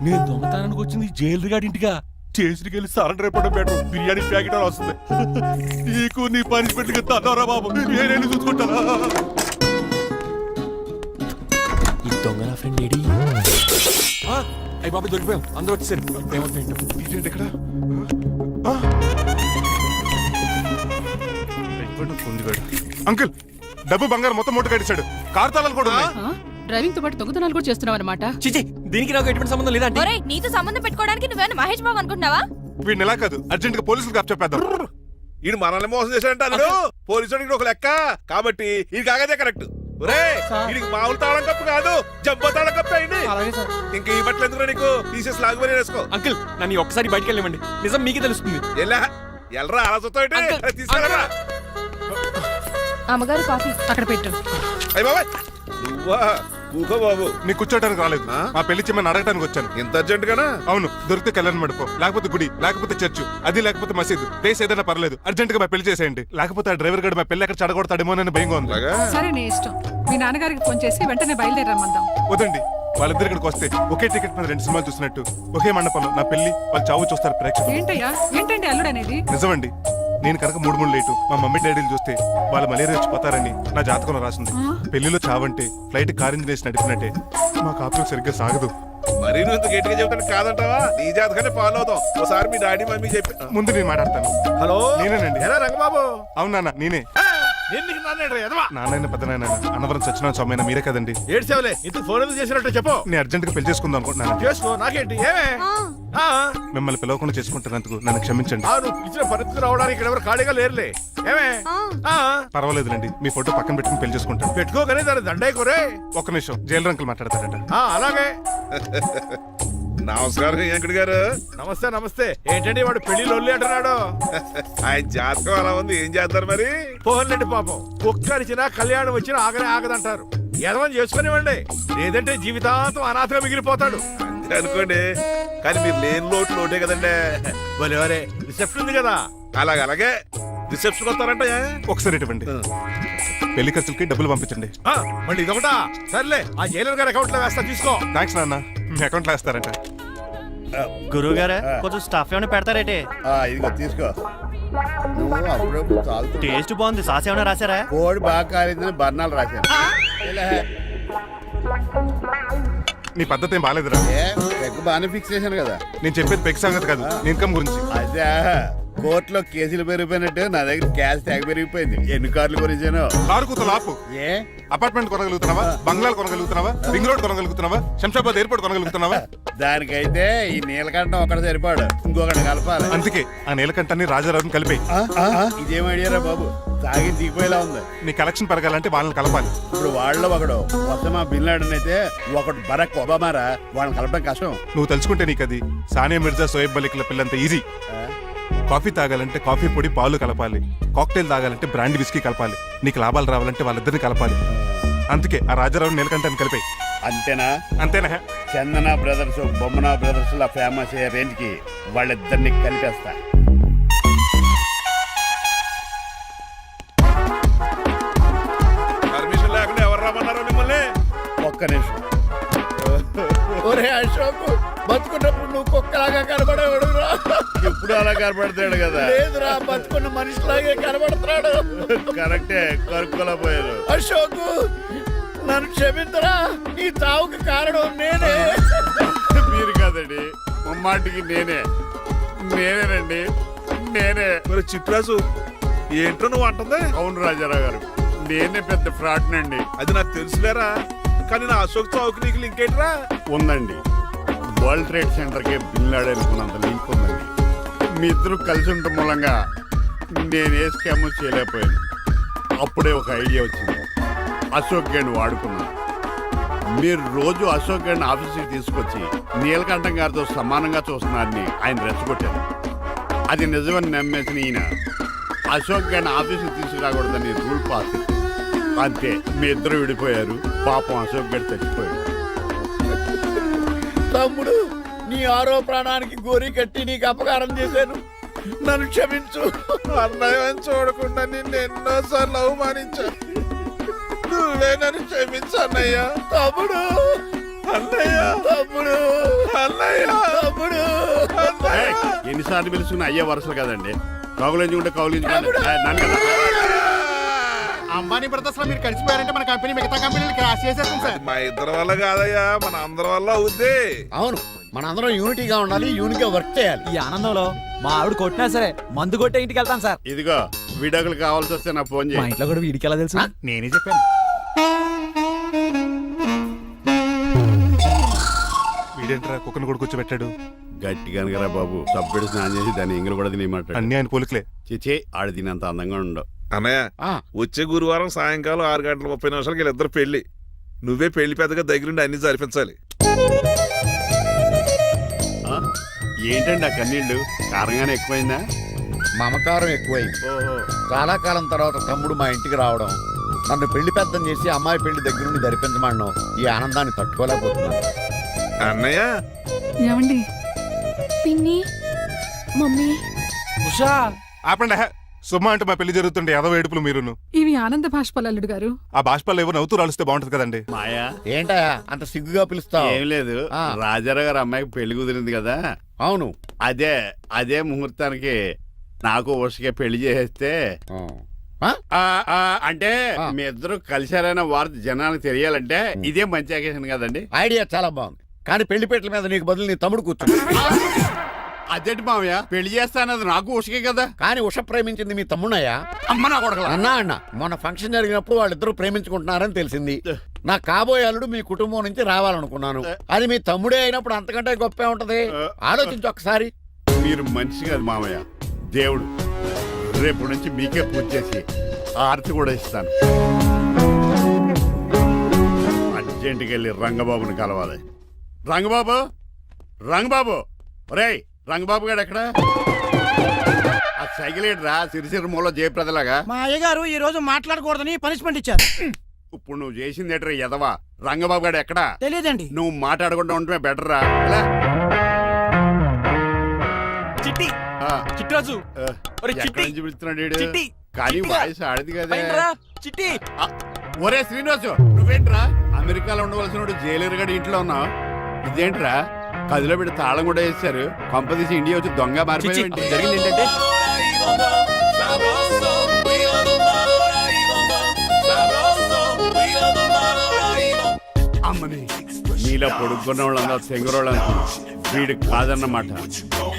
నేను దొంగతనానికి వచ్చింది జైలు గాడి ఇంటిగా. చేసికి వెళ్ళి సరెండర్ అయిపోవడం బెటర్. బిర్యానీ ప్యాకెట్ అని వస్తుంది. నీకు నీ పనిష్మెంట్ తన్నారా బాబు, నేనేళ్ళు చూసుకుంటారా? ఈ దొంగ నా ఫ్రెండ్ ఏడి? అయ్యి బాబు దొరికిపోయాం, అందరూ వచ్చేసారు. ఇదేంటి ఇక్కడ? అంకుల్, డబ్బు బంగారం మొత్తం మూట కట్టించాడు. కారు తాళాలు కూడా ఉన్నాయి. డ్రైవింగ్ తో పాటు దొంగతనాలు కూడా చేస్తున్నావు అనమాట. చిచి, దీనికి నాకు ఎటువంటి సంబంధం లేదండి. ఒరేయ్, నీతో సంబంధం పెట్టుకోవడానికి నువ్వేనా మహేష్ బాబు అనుకుంటున్నావా? వీడిని ఎలా కాదు, అర్జెంట్ గా పోలీసులకు అప్పచెప్పేద్దాం. ఈడు మనల్ని మోసం చేశాడంటారు. పోలీసుడికి ఒక లెక్క కాబట్టి ఇది కాగదే కరెక్ట్. వీడికి మామూలు తాళం కప్పు కాదు, జంబో తాళం కప్పు అయింది. ఇంకా ఈ బట్టలు ఎందుకు నీకు? తీసేసి లాగుమని వేసుకో. అంకుల్, నన్ను ఒక్కసారి బయటికి వెళ్ళమండి, నిజం మీకే తెలుస్తుంది. ఎల్రా అలా తీసుకెళ్ళరా. అమ్మగారు కాఫీ అక్కడ పెట్టు. అయ్య బాబాయ్, నువ్వా? ఊకో బాబు. నీకు కూర్చోటానికి రాలేదు, మా పెళ్లి చెమ్మని అడగటానికి వచ్చాను. ఇంత అర్జెంట్ గానా? అవును, దొరికితే కళ్యాణ్ మండపో, లేకపోతే గుడి, లేకపోతే చర్చ్, అది లేకపోతే మసీదు. ప్లేస్ ఏదైనా పర్లేదు, అర్జెంట్ గా మా పెళ్లి చేసేయండి. లేకపోతే ఆ డ్రైవర్ గడు మా పెళ్లి ఎక్కడ చెడగొడతాడేమో అని భయంగా ఉంది. సరే నీ ఇష్టం. మీ నాన్నగారికి ఫోన్ చేసి వెంటనే బయలుదేరమ్మందాం. వదండి, వాళ్ళిద్దరు ఇక్కడికి వస్తే ఒకే టికెట్ మీద 2 సినిమాలు చూసినట్టు, ఒకే మండపంలో నా పెళ్లి వాళ్ళ చావు చూస్తారు ప్రేక్షకులు. ఏంటయ్యా, ఏంటండి అల్లుడు అనేది? నిజమండి, నేను కనుక 3 లేటు మా మమ్మీ డాడీలు చూస్తే వాళ్ళ మలేరియా వచ్చిపోతారని నా జాతకంలో రాసింది. పెళ్లిలో చావంటే ఫ్లైట్ కార్ ఇంజిన్ వేసి నడిపినట్టే. మా కాపురం సరిగ్గా సాగదు. మరి నువ్వు ఇంత గట్టిగా చెబుతాను కాదంటావా? నీ జాతకాన్ని ఫాలో అవుతాం. ఒకసారి మీ డాడీ మమ్మీ చెప్పి ముందు నేను మాట్లాడతాను. హలో, నేనేనండి. ఎలా రంగబాబు? అవునా, నేనే. నాన్న పెద్ద నాయన అన్నవరం సత్యనారాయణ స్వామి అయినా మీరే కదండి. ఏడ్చావులే, ఇంత ఫోన్ ఎందుకు చేసినట్టు చెప్పు. నేను అర్జెంట్ గా పెళ్లి చేసుకుందాం అనుకుంటున్నాను. చేసుకో, నాకేంటి? ఏమే మిమ్మల్ని పిలవకుండా చేసుకుంటున్నందుకు నన్ను క్షమించండి. నువ్వు ఇచ్చిన పరిస్థితి రావడానికి ఇక్కడ ఎవరు ఖాళీగా లేరులే. ఏమే పర్వాలేదులేండి, మీ ఫోటో పక్కన పెట్టుకుని పెళ్లి చేసుకుంటాను. పెట్టుకోగానే దాని దండైకోరే. ఒక్క నిమిషం, జైలు రంకులు మాట్లాడతారట. అలాగే. నమస్కారం వెంకట గారు. నమస్తే నమస్తే. ఏంటండి వాడు పెళ్లి లొల్లి అంటున్నాడు? ఆయన జాతకం అలా ఉంది, ఏం చేస్తారు మరి? పోహన్లండి పాపం, కుక్క అరిచినా కళ్యాణం వచ్చినా ఆగనే ఆగదంటారు. ఎదవని చేసుకునివ్వండి, లేదంటే జీవితాంతం అనాథగా మిగిలిపోతాడు. అంతే అనుకోండి, కానీ మీరు లేని లోటే కదండి. భలేవరే, రిసెప్షన్ ఉంది కదా. అలాగే రిసెప్షన్ వస్తారంట. ఒకసారి ఇవ్వండి, పెళ్లి ఖర్చులకి డబ్బులు పంపించండి. మళ్ళీ ఇదొకటా? సర్లే, ఆ జైలర్ గారి అకౌంట్ లో వేస్తా, తీసుకో. థ్యాంక్స్ నాన్న, మీ అకౌంట్ లో వేస్తారంట. గురువు గారు కొంచెం స్టాఫ్ ఏమైనా పెడతారేటే? ఇదిగో తీసుకో. నువ్వు అప్పుడప్పుడు చాలు. టేస్ట్ బాగుంది, సాస్ ఏమైనా రాశారా? కోడి బాగా కాలిందని బర్ణాలు రాశాను. నీ పద్ధతి ఏం బాగాలేదురా. పెగ్ బాగానే ఫిక్స్ చేశాను కదా. నేను చెప్పేది పెగ్ సంగతి కాదు, ఇన్కమ్ గురించి. అదే కోర్టులో కేసులు పెరిగిపోయినట్టు నా దగ్గర క్యాష్ తెగ పెరిగిపోయింది. ఎన్ని కార్లు కొనిచ్చాను? కారు కూతలు ఆపు. ఏ అపార్ట్మెంట్ కొనగలుగుతున్నావా? బంగ్లాలు కొనగలుగుతున్నావా? రింగ్ రోడ్ కొనగలుగుతున్నావా? శంషాబాద్ ఎయిర్పోర్ట్ కొనగలుగుతున్నావా? దానికైతే ఈ నీలకంఠం ఒకటి సరిపాడు, ఇంకొకటి కలపాలి. అందుకే ఆ నీలకంఠాన్ని రాజారావుని కలిపే. ఇదేం ఐడియారా బాబు, తాగి దిగిపోయేలా ఉంది. నీ కలెక్షన్ పెరగాలంటే వాళ్ళని కలపాలి. ఇప్పుడు వాళ్ళలో ఒకడు ఒసమా బిన్ లాడెన్ అయితే ఒకడు బరాక్ ఒబామారా, వాళ్ళని కలపడం కష్టం. నువ్వు తలుచుకుంటే నీకు అది సానియా మిర్జా, సోయబ్ మలిక్ల పిల్లంత ఈజీ. కాఫీ తాగాలంటే కాఫీ పొడి పాలు కలపాలి. కాక్టైల్ తాగాలంటే బ్రాండ్ విస్కీ కలపాలి. నీకు లాభాలు రావాలంటే వాళ్ళిద్దరిని కలపాలి. అందుకే ఆ రాజారావు నీలకంఠాన్ని కలిపే. అంతేనా? అంతేనా? చందన బ్రదర్స్, బొమ్మన బ్రదర్స్ లా ఫేమస్ అయ్యే రేంజ్ కి వాళ్ళిద్దరిని కలిపేస్తా. పర్మిషన్ లేకుండా ఎవరు రమ్మన్నారో మిమ్మల్ని? ఒక్క నిమిషం. ఒరే అశోక్, బతుకున్నప్పుడు నువ్వు కుక్కలాగా కనబడేవాడురా. ఇప్పుడు అలా కనపడతాడు కదా. లేదురా, బతుకున్న మనిషిలాగే కనబడుతున్నాడు. కరెక్టే, కరుక్కోలా పోయారు. అశోక్, నన్ను క్షమించరా, నీ చావుకి కారణం నేనే. మీరు కాదండి, ముమ్మాటికి నేనేనండి, నేనే. మరి చిట్రాజు ఏంటో నువ్వు అంటుంది? అవును రాజారావు గారు, నేనే పెద్ద ఫ్రాడ్ నండి. అది నాకు తెలుసులేరా, కానీ నా అశోక్ చౌక్ నీకు లింక్ ఏంట్రా? ఉందండి, వరల్డ్ ట్రేడ్ సెంటర్ కి బిన్ లాడెన్ అనుకున్నంత లింక్ ఉందండి. మీ ఇద్దరు కలిసి ఉండటం మూలంగా నేను ఏ స్కామ్ చేయలేకపోయాను. అప్పుడే ఒక ఐడియా వచ్చింది, అశోక్ గేణ్ వాడుకున్నాను. మీరు రోజు అశోక్ గేణ్ ఆఫీస్కి తీసుకొచ్చి నీలకంఠం గారితో సమానంగా చూస్తున్నారని ఆయన రెచ్చగొట్టారు. అది నిజమని నమ్మేసిన ఈయన అశోక్ గేణ్ ఆఫీస్కి తీసుకురాకూడదని రూల్ పాస్ చేశారు. అంతే, మీ ఇద్దరు విడిపోయారు. పాపం అశోక్ గేణ్ చచ్చిపోయాడు. తమ్ముడు, నీ ఆరో ప్రాణానికి గోరి కట్టి నీకు అపకారం చేశాను, నన్ను క్షమించు. అన్నయ్య చూడకుండా నిన్ను ఎన్నోసార్లు అవమానించాను, నువ్వే నన్ను క్షమించు అన్నయ్య. తమ్ముడు, అన్నయ్య, తమ్ముడు, అన్నయ్య, తమ్ముడు. ఏయ్, ఎన్నిసార్లు పిలుచుకున్న అయ్యే వరుసలు కదండి. కౌలించుకుంటే కౌలించుకుంటే నన్ను కదా. అంబానీ బ్రదర్స్ లో మీరు కలిసిపోయారంటే మన కంపెనీ మిగతా కంపెనీలు క్రాష్ చేసేస్తాం సార్. మా ఇద్దరి వల్ల కాదయ్యా, మన అందరి వల్ల అవుద్ది. అవును, మనందరం యూనిటీగా ఉండాలి, యూనిట్గా వర్క్ చేయాలి. ఈ ఆనందంలో మా ఆవిడ కొట్టినా సరే మందు కొట్టే ఇంటికి వెళ్తాను సార్. ఇదిగో విడాకులు కావాల్సి వస్తే నాకు ఫోన్ మా చేయి. ఇంట్లో కూడా వీడికి ఎలా తెలుసు? నేనే చెప్పాను. వీడేంట్రా కుక్కను కూడా కూర్చోబెట్టాడు? గట్టి కనుకరా బాబు, సబ్బెడు స్నానం చేసి దాన్ని ఎంగిలి కూడా తినేమాట. అన్ని ఆయన పోలికలే. చిచే, ఆడు తినంత అందంగా ఉండవు. అన్నయ్య, వచ్చే గురువారం సాయంకాలం 6:30 వీళ్ళిద్దరు పెళ్లి. నువ్వే పెళ్లి పెద్దగా దగ్గరుండి అన్ని జరిపించాలి. ఏంటండి ఆ కన్నీళ్ళు? కారంగానే ఎక్కువైందా? మమకారం ఎక్కువైంది. చాలా కాలం తర్వాత తమ్ముడు మా ఇంటికి రావడం, నన్ను పెళ్లి పెద్దం చేసి అమ్మాయి పెళ్లి దగ్గర నుండి ధరిపించమన్నాం. ఈ ఆనందాన్ని తట్టుకోలేకపోతున్నాను. అన్నయ్య, ఏమండి? పిన్ని, మమ్మీ, ఉషా ఆపండి. సుమా అంటే మా పెళ్లి జరుగుతుంటే ఏదో ఏడుపులు మీరును. ఇవి ఆనంద భాష్పాలు అల్లుడు గారు. ఆ బాష్పాలు ఏవో నవ్వుతూ రాలిస్తే బాగుంటది కదండి. మాయా, ఏంటా అంత సిగ్గుగా పిలుస్తావు? ఏం లేదు, రాజారావు గారు అమ్మాయికి పెళ్లి కుదిరింది కదా. అవును, అదే ముహూర్తానికి నాకు ఉషకే పెళ్లి చేసేస్తే అంటే మీ ఇద్దరు కలిశారైన వార్త జనానికి తెలియాలంటే ఇదే మంచి అకేషన్ కదండి. ఐడియా చాలా బాగుంది, కానీ పెళ్లి పెట్టల మీద నీకు బదులు నీ తమ్ముడు కూర్చో. అదేంటి మామయ్య, పెళ్లి చేస్తానది నాకు ఉషకే కదా. కానీ ఉష ప్రేమించింది మీ తమ్ముడయ్యా. అమ్మ నా కొడకలా. అన్నా మొన్న ఫంక్షన్ జరిగినప్పుడు వాళ్ళిద్దరూ ప్రేమించుకుంటున్నారని తెలిసింది. నా కాబోయే అల్లుడు మీ కుటుంబం నుంచి రావాలనుకున్నాను. అది మీ తమ్ముడే అయినప్పుడు అంతకంటే గొప్పే ఉంటది. ఆలోచించు ఒకసారి. మీరు మనిషి కాదు మామయ్య, దేవుడు. రేపు నుంచి మీకే పూజ చేసి ఆర్తి కూడా ఇస్తాను. అర్జెంటుకి వెళ్ళి రంగబాబుని కలవాలి. రంగబాబు, రంగబాబు, రేయ్ రంగబాబు గారు ఎక్కడ? ఆ సైకిల్ రా సిరిసిరి మూల జయప్రదలాగా. మా అయ్యగారు ఈ రోజు మాట్లాడకూడదని పనిష్మెంట్ ఇచ్చారు. ఇప్పుడు నువ్వు చేసింది ఎట్రా ఎదవా? రంగబాబు గారు ఎక్కడా? తెలియదండి. నువ్వు మాట్లాడకుండా ఉంటే బెటర్ రా. చిట్టి, చిట్రాజు, ఎక్కడి నుంచి పిలుస్తున్నాడు వీడు? చిట్టి, కానీ వాయిస్ ఆడది కదా. చిట్టి, ఒరే శ్రీనివాసు, నువ్వేంట్రా అమెరికాలో ఉండవలసిన జైలర్ గడి ఇంట్లో ఉన్నావు? ఇదేంట్రా కదిలో పెట్టి తాళం కూడా వేశారు. కంపదీసి ఇండియా వచ్చి దొంగ మారిపోయింది. జరిగింది ఏంటంటే అమ్మని నీలా మీలాగా పొడుక్కున్న వాళ్ళందరూ తెంగురోళ్ళు అనుకున్నా వీడు కాదన్నమాట.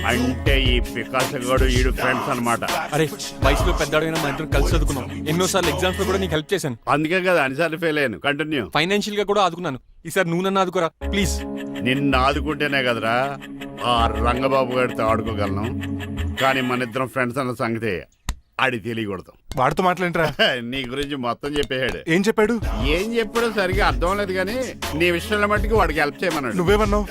అంటే ఈ పికాసగాడు వీడు ఫ్రెండ్స్ అన్నమాట. అరే వయసులో పెద్దవాడైనా మా ఇద్దరు కలిసి చదువుకున్నాం. ఎన్నోసార్లు ఎగ్జామ్స్ లో కూడా నీకు హెల్ప్ చేశాను. అందుకే కదా అన్నిసార్లు ఫెయిల్ అయ్యాను. కంటిన్యూ. ఫైనాన్షియల్ గా కూడా ఆదుకున్నాను. ఈసారి నువ్వు నన్ను ఆదుకోరా ప్లీజ్. నిన్ను ఆదుకుంటేనే కదరా ఆ రంగబాబు గారితో ఆడుకోగలను. కానీ మన ఇద్దరం ఫ్రెండ్స్ అన్న సంగతి ఆడి తెలియకూడదు. వాడితో మాట్లాడరా? నీ గురించి మొత్తం చెప్పేశాడు. ఏం చెప్పాడు? ఏం చెప్పాడో సరిగా అర్థం లేదు కానీ నీ విషయంలో మట్టుకు వాడికి హెల్ప్ చేయమన్నాడు. నువ్వేమన్నావు?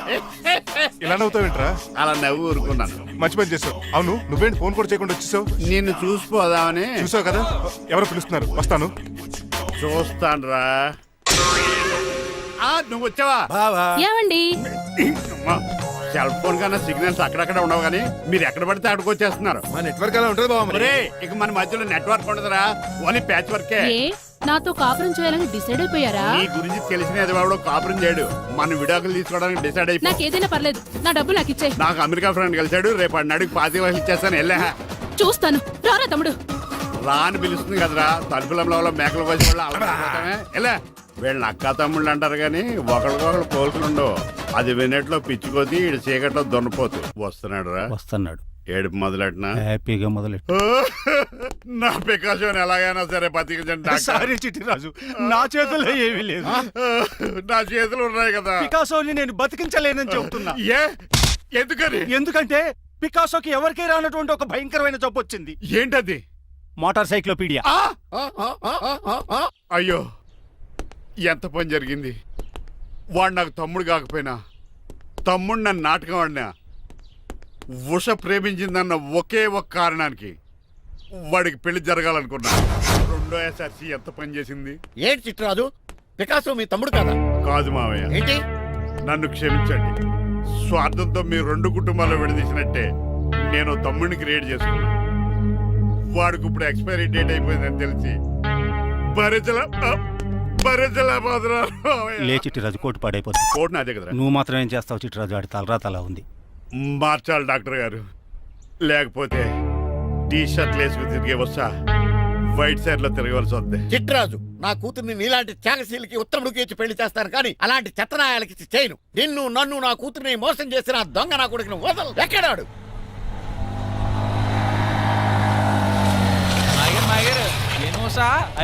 ఇలా నవ్వుతావేంట్రా? అలా నవ్వు ఊరుకున్నాను. మంచి పని చేసావు. అవును నువ్వేంటి ఫోన్ కూడా చేయకుండా వచ్చేసావు? నిన్ను చూసిపోదామని. చూసావు కదా ఎవరు పిలుస్తున్నారు, వస్తాను. చూస్తానురా. నువ్వు వచ్చావా? ఏమండి సెల్ ఫోన్ కన్నా సిగ్నల్స్ అక్కడక్కడ ఉండవు కానీ మీరు ఎక్కడ పడితే అక్కడికి వచ్చేస్తున్నారు. మా నెట్వర్క్ అలా ఉంటుంది బాబు. ఇక మన మధ్యలో నెట్వర్క్ ఉండదురా, ఓన్లీ ప్యాచ్ వర్కే. ఏ నాతో కాపురం చేయాలని డిసైడ్ అయిపోయారా? నీ గురించి తెలిసిన ఎదవాడు కాపురం చేయడు. మన విడాకులు తీసుకోవడానికి డిసైడ్ అయిపో. నాకు ఏదైనా పర్లేదు, నా డబ్బు నాకు ఇచ్చే. నాకు అమెరికా ఫ్రెండ్ కలిశాడు, రేపు అడిగి 25 లక్షలు ఇచ్చేస్తాను. వెళ్ళా చూస్తాను. రారా తమ్ముడు. రాని పిలుస్తుంది కదరా, తలుపులంలో మేకలు వచ్చి వాళ్ళు అలా ఎలా. వీళ్ళని అక్క తమ్ముళ్ళు అంటారు కానీ ఒకరికొకరు పోల్చుండవు. అది వినట్లో పిచ్చుకోతి ఇటు చీకట్లో దొన్నపోతు. వస్తున్నాడు రా. వస్తున్నాడు. ఏడుపు మొదలెట్నా? హ్యాపీగా మొదలెట్టు. నా పికాసోని ఎలాగైనా సరే బతికించండి. సారీ చిట్టిరాజు, నా చేతుల్లో ఏమీ లేదు. నా చేతులు ఉన్నాయి కదా. పికాసోని నేను బతికించలేనని చెబుతున్నా. ఏ ఎందుకని? ఎందుకంటే పికాసోకి ఎవరికీ రానటువంటి ఒక భయంకరమైన జబ్బు వచ్చింది. ఏంటది? Motor cyclopaedia. అయ్యో ఎంత పని జరిగింది. వాడు నాకు తమ్ముడు కాకపోయినా తమ్ముడు నన్ను నాటకం ఆడినా ఉష ప్రేమించిందన్న ఒకే ఒక కారణానికి వాడికి పెళ్లి జరగాలనుకున్నా. రెండో ఎస్ఆర్సి ఎంత పని చేసింది. ఏంటి చిట్రాజు, పికాసో మీ తమ్ముడు కాదా? కాదు మావయ్య, ఏంటి? నన్ను క్షమించండి. స్వార్థంతో మీ రెండు కుటుంబాలు విడదీసినట్టే నేను తమ్ముడిని క్రియేట్ చేసుకున్నా. వాడికి ఇప్పుడు ఎక్స్పైరీ డేట్ అయిపోయిందని తెలిసి లే చిట్టిరాజు, కోటు పాడైపోతుంది. కోట్ నాదే కదరా. నువ్వు మాత్రం ఏం చేస్తావు చిట్టిరాజు? ఆడి తలరా తలా ఉంది. మార్చాలి డాక్టర్ గారు, లేకపోతే టీ షర్ట్లు వేసుకుని తిరిగే వస్తా వైట్ సైడ్ లో తిరగవలసి వద్దే. చిట్రాజు, నా కూతుర్ని నీలాంటి త్యాగశీలకి ఉత్తముడికి ఇచ్చి పెళ్లి చేస్తాను కానీ అలాంటి చెత్తనాయాలకి ఇచ్చి చేయను. నిన్ను నన్ను నా కూతుర్ని మోసం చేసిన దొంగ నా కొడుకుని వదలు. ఎక్కడాడు?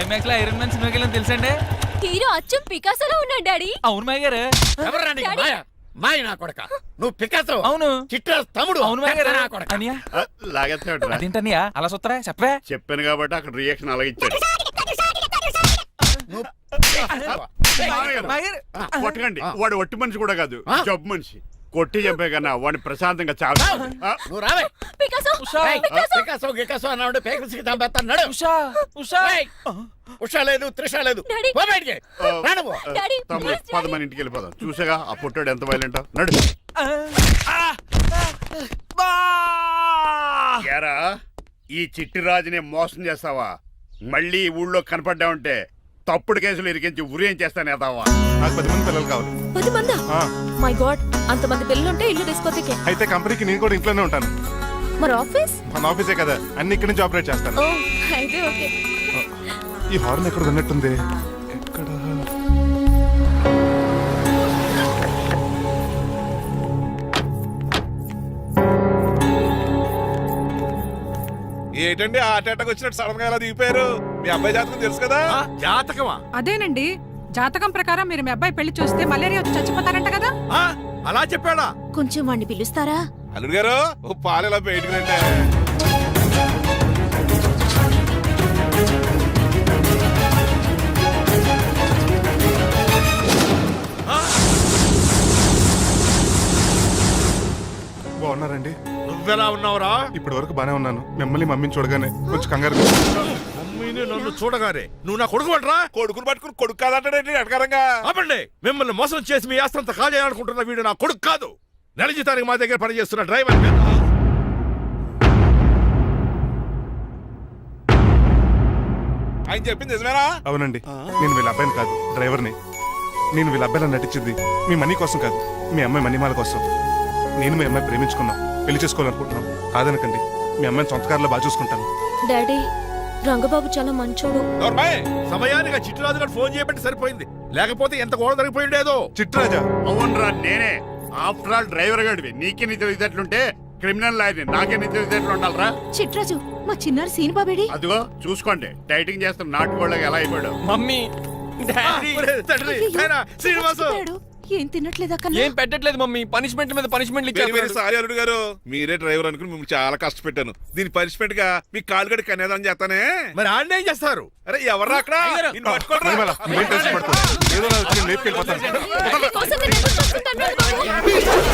ఐమాక్స్ లో ఐరన్ మ్యాన్ సినిమాకి వెళ్ళని తెలుసండి. హీరో అచ్చం పికాసోలో ఉన్నాడు డాడీ. అవును మాయ గారు. ఎవరు రాని మాయ? మాయ నా కొడక. నువ్వు పికాసో? అవును. చిట్రాజు తమ్ముడు? అవును మాయ గారు. నా కొడక. అనియా లాగేస్తాడు. అదేంటనియా అలా చూస్తారా? చెప్పే. చెప్పాను కాబట్టి అక్కడ రియాక్షన్ అలాగే ఇచ్చాడు. కొట్టకండి, వాడు ఒట్టి మనిషి కూడా కాదు, జబ్బు మనిషి. కొట్టి చెప్పే కన్నా వాడిని ప్రశాంతంగా చావు. నువ్వు రావే. పికాసో పికాసో గికాసో అన్నాడు. పేకల్స్కి చంపేస్తాడు. ఉషా లేదు, త్రిష లేదు. పో బయటికి. రా నువ్వు. తమ్ముడు 10 మంది ఇంటికి వెళ్ళిపోదాం. చూసాగా ఆ పుట్టాడు ఎంత వైలెంట్. నడు. ఏరా, ఈ చిట్టిరాజుని మోసం చేస్తావా? మళ్ళీ ఈ ఊళ్ళో కనపడ్డావంటే తప్పుడు కేసులు ఇరికించి ఉరేం చేస్తాను ఎదావా. నాకు 10 మంది పిల్లలు కావాలి. 10 మందా? ఆ, మై గాడ్, అంతమంది పిల్లలుంటే ఇల్లు డిస్కోతికే. అయితే కంపెనీకి నేను కూడా ఇంట్లోనే ఉంటాను. మరి ఆఫీస్? మన ఆఫీసే కదా, అన్ని ఇక్కడి నుంచి ఆపరేట్ చేస్తాను. ఓ అయితే ఓకే. ఈ హార్న్ ఎక్కడ ఉన్నట్టుంది. ఎక్కడ? ఏంటండి ఆ అటాక్ వచ్చినట్టు సడన్ గా ఎలా దిగిపోయారు? మీ అబ్బాయి జాతకం తెలుసు కదా. జాతకమా? అదేనండి, జాతకం ప్రకారం మీరు మీ అబ్బాయి పెళ్లి చూస్తే మలేరియా వచ్చి చచ్చిపోతారంట కదా. అలా చెప్పాడా? కొంచెం వాడిని పిలుస్తారా? అల్లుడు గారు ఓ పాలు ఎలా బయటకు రండి. బాగున్నారండి? నువ్వెలా ఉన్నావురా? ఇప్పటి వరకు బానే ఉన్నాను. మిమ్మల్ని మమ్మీని చూడగానే కొంచెం కంగారు. మమ్మీని నన్ను చూడగానే నువ్వు నా కొడుకు పడరా? కొడుకుని పట్టుకుని కొడుకు కాదంటాడేంటి అడగారంగా? ఆపండి. మిమ్మల్ని మోసం చేసి మీ ఆస్తంతా కాజేయాలనుకుంటున్న వీడు నా కొడుకు కాదు. నెల జీతానికి మా దగ్గర పనిచేస్తున్న డ్రైవర్. ఆయన చెప్పింది నిజమేనా? అవునండి, నేను వీళ్ళ అబ్బాయిని కాదు, డ్రైవర్ని. నేను వీళ్ళ అబ్బాయిలా నటించింది మీ మనీ కోసం కాదు, మీ అమ్మాయి మణిమాల కోసం. నేను మీ అమ్మాయి ప్రేమించుకున్నా, పెళ్లి చేసుకోవాలనుకుంటున్నాం. కాదనకండి, మీ అమ్మాయిని సొంత కారులో బాగా చూసుకుంటాను. డాడీ, రంగబాబు చాలా మంచోడు. సమయానికి చిట్టురాజు గారు ఫోన్ చేయబట్టి సరిపోయింది. లేకపోతే ఎంత గోడ జరిగిపోయి ఉండేదో. చిట్రాజా అవునరా నేనే. ఆఫ్టర్ ఆల్ డ్రైవర్ గడివి నీకే నిద్ర ఇదట్లుంటే క్రిమినల్ లాయర్ని నాకే నిద్ర ఇదట్లు ఉండాలరా. చిట్రాజు మా చిన్నారి సీన్ బాబేడి అదిగో చూసుకోండి డైటింగ్ చేస్తున్న నాటుకోళ్ళకి ఎలా అయిపోయాడు. మమ్మీ ఒరే తండ్రి, నాయనా, శ్రీనివాసు. ఏం తినట్లేదా ఏం పెట్టట్లేదు మమ్మీ, పనిష్మెంట్ మీద పనిష్మెంట్ వెరీ వెరీ సారీ అల్లుడు గారు, మీరే డ్రైవర్ అనుకుని మిమ్మల్ని చాలా కష్టపెట్టాను. దీని పనిష్మెంట్ గా మీ కాలు గడి కన్యాదానం చేస్తానే. మరి ఆడిన ఏం చేస్తారు? అరే ఎవర్రా అక్కడ? నిన్ను పట్టుకోరా. పరిమళ, నువ్వేం టెన్షన్ పడుకో. ఏదో నా వచ్చి లేపుకెళ్ళిపోతాను.